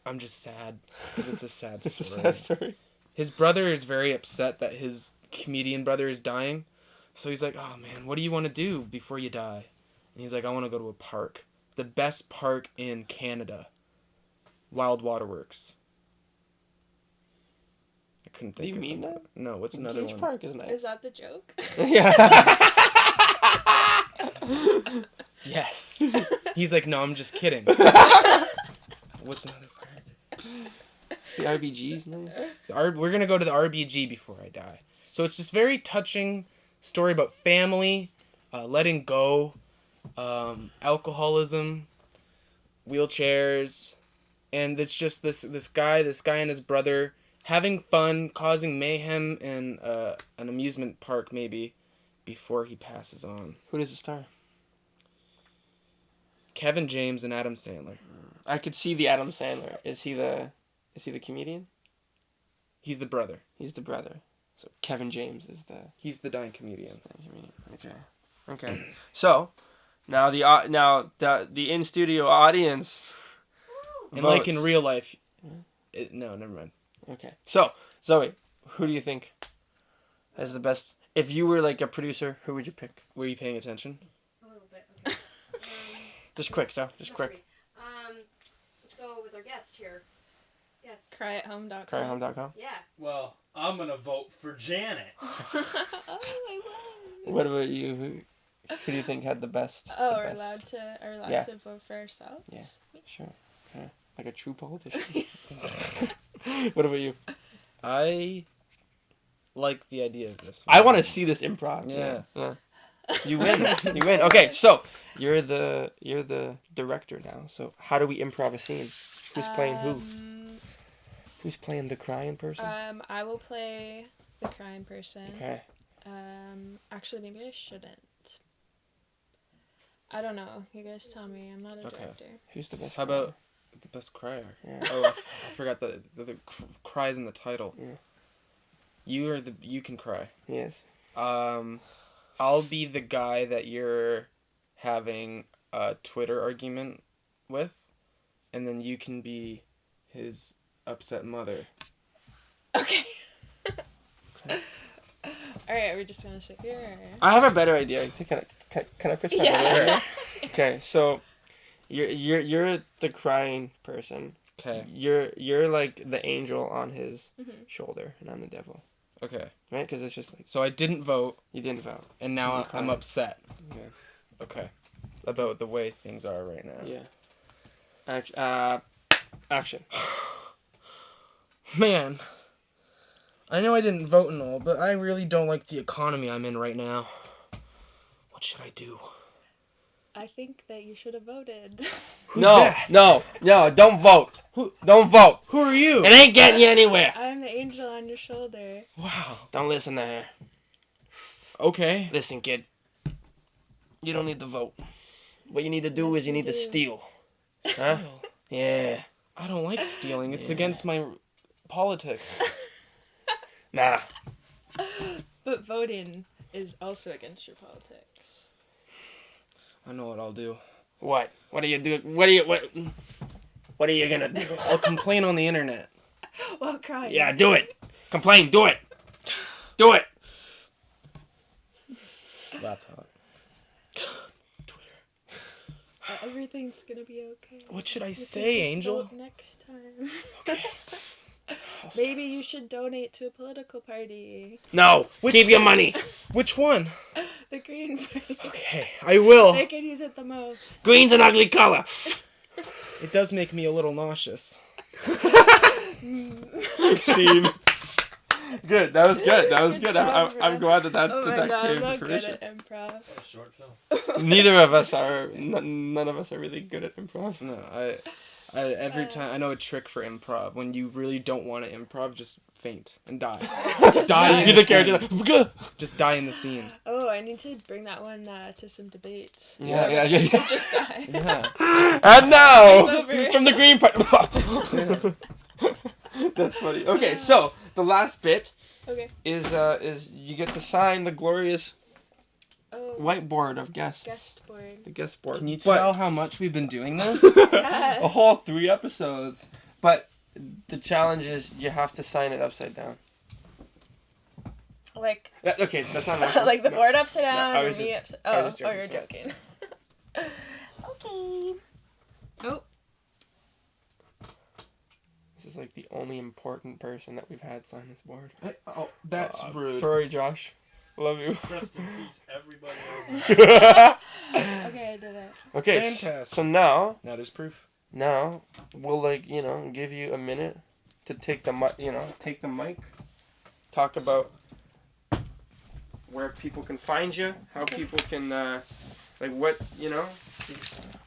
I'm just sad because it's a sad It's a story. sad story. His brother is very upset that his comedian brother is dying. So he's like, oh man, what do you want to do before you die? And he's like, I want to go to a park. The best park in Canada. Wild Waterworks. I couldn't think Do you of mean it. that? No, what's another Beach one? Park is nice. Is that the joke? Yeah. Yes. He's like, no, I'm just kidding. What's another park? The RBG's nice. We're going to go to the RBG before I die. So it's this very touching story about family, letting go, alcoholism, wheelchairs, and it's just this guy and his brother having fun, causing mayhem in an amusement park maybe before he passes on. Who does it star? Kevin James and Adam Sandler. I could see the Adam Sandler. Is he the comedian? He's the brother. He's the brother. So Kevin James is the He's the dying comedian. comedian. Okay. So now the in studio audience. And votes. like in real life, no, never mind. Okay. So Zoe, who do you think has the best? If you were like a producer, who would you pick? Were you paying attention? A little bit. Okay. Just quick, so just not quick. really. Let's go with our guest here. Yes. CryatHome.com. Cryhome.com. Yeah. Well, I'm gonna vote for Janet. Oh, I love What about you? Who do you think had the best? Oh, the we're best? allowed Yeah. to vote for ourselves? Yeah. Sure. Okay. Like a true politician. What about you? I like the idea of this. I want to see this improv. Yeah. You win. You win. Okay, so you're the director now. So how do we improv a scene? Who's playing who? Who's playing the crying person? I will play the crying person. Okay. Actually, maybe I shouldn't. I don't know. You guys tell me. I'm not a Okay. director. Who's the best? How crier? about the best crier? Yeah. Oh, I forgot the cries in the title. Yeah. You can cry. Yes. I'll be the guy that you're having a Twitter argument with, and then you can be his upset mother. Okay. All right, we're just gonna sit here. I have a better idea. Can I pitch my better idea? Yeah. Okay, so you're the crying person. Okay. You're like the angel on his Mhm. shoulder, and I'm the devil. Okay. Right? Because it's just like So I didn't vote, you didn't vote. and now You're I'm crying. upset. Yeah. Okay. About the way things are right now. Yeah. Action. Man, I know I didn't vote and all, but I really don't like the economy I'm in right now. What should I do? I think that you should have voted. that? No, don't vote. Don't vote. Who are you? It ain't getting you anywhere. I'm the angel on your shoulder. Wow. Don't listen to her. Okay. Listen, kid. You don't need to vote. What you need to do Yes, is you you need to do. steal. Huh? Yeah. I don't like stealing. It's Yeah. against my politics. Nah. But voting is also against your politics. I know what I'll do. What? What are you doing? What are you gonna do? I'll complain on the internet. Well, crying. Yeah, do it. Complain. Do it. Do it. Laptop. Everything's gonna be okay. What should I You can say, just Angel? vote next time. Okay. Maybe you should donate to a political party. No. Keep your money. Which one? The Green Party. Okay, I will. They can use it the most. Green's an ugly color. It does make me a little nauseous. Scene. Good. That was good. That was good. Good job, I'm bro. glad that Oh my god, came I'm to not good fruition. at improv. A short film. Neither of us are. None of us are really good at improv. No, I every time I know a trick for improv. When you really don't want to improv, just faint and die. Just die in Be the the character. scene. Just die in the scene. Oh, I need to bring that one to some debates. Yeah. Just die. Yeah. And now, It's over. from the Green Party. That's funny. Okay, so the last bit Okay. is you get to sign the glorious Oh, whiteboard of guests. Guest board. The guest board. Can you But- tell how much we've been doing this? a whole 3 episodes. But the challenge is you have to sign it upside down. Like, Okay, that's not an like the no. board upside No, down, I or was me just- upside. I Oh, was joking, you're sorry. joking. Okay. Oh, This is like the only important person that we've had sign this board. Oh, that's rude. Sorry, Josh. Love you. Rest in peace, everybody. okay, I did it. Okay, Fantastic. so now Now there's proof. we'll give you a minute to take the mic, talk about where people can find you, how people can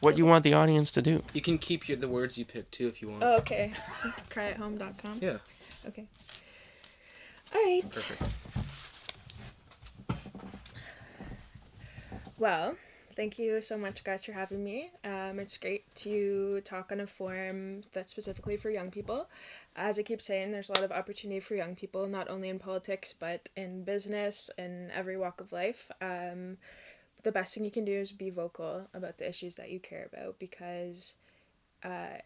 what you want the audience to do. You can keep the words you picked too if you want. Oh, okay. CryatHome.com. Yeah. Okay. All right. Perfect. Well, thank you so much, guys, for having me. It's great to talk on a forum that's specifically for young people. As I keep saying, there's a lot of opportunity for young people, not only in politics, but in business and every walk of life. The best thing you can do is be vocal about the issues that you care about, because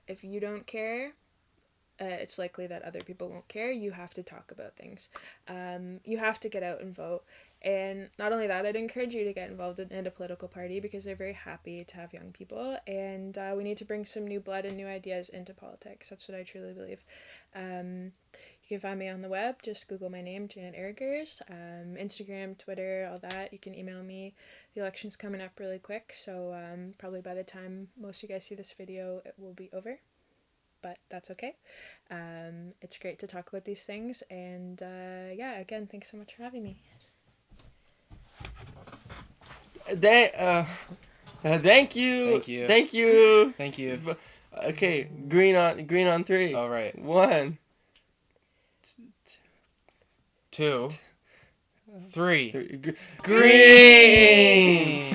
if you don't care, it's likely that other people won't care. You have to talk about things. You have to get out and vote. And not only that, I'd encourage you to get involved in a political party, because they're very happy to have young people. And we need to bring some new blood and new ideas into politics. That's what I truly believe. You can find me on the web. Just Google my name, Janet Errygers. Instagram, Twitter, all that. You can email me. The election's coming up really quick, so probably by the time most of you guys see this video, it will be over. But that's okay. It's great to talk about these things. And again, thanks so much for having me. Thank you. Thank you. Thank you. Thank you. Okay, green on 3. All right. 1, 2, 3. 3. Green.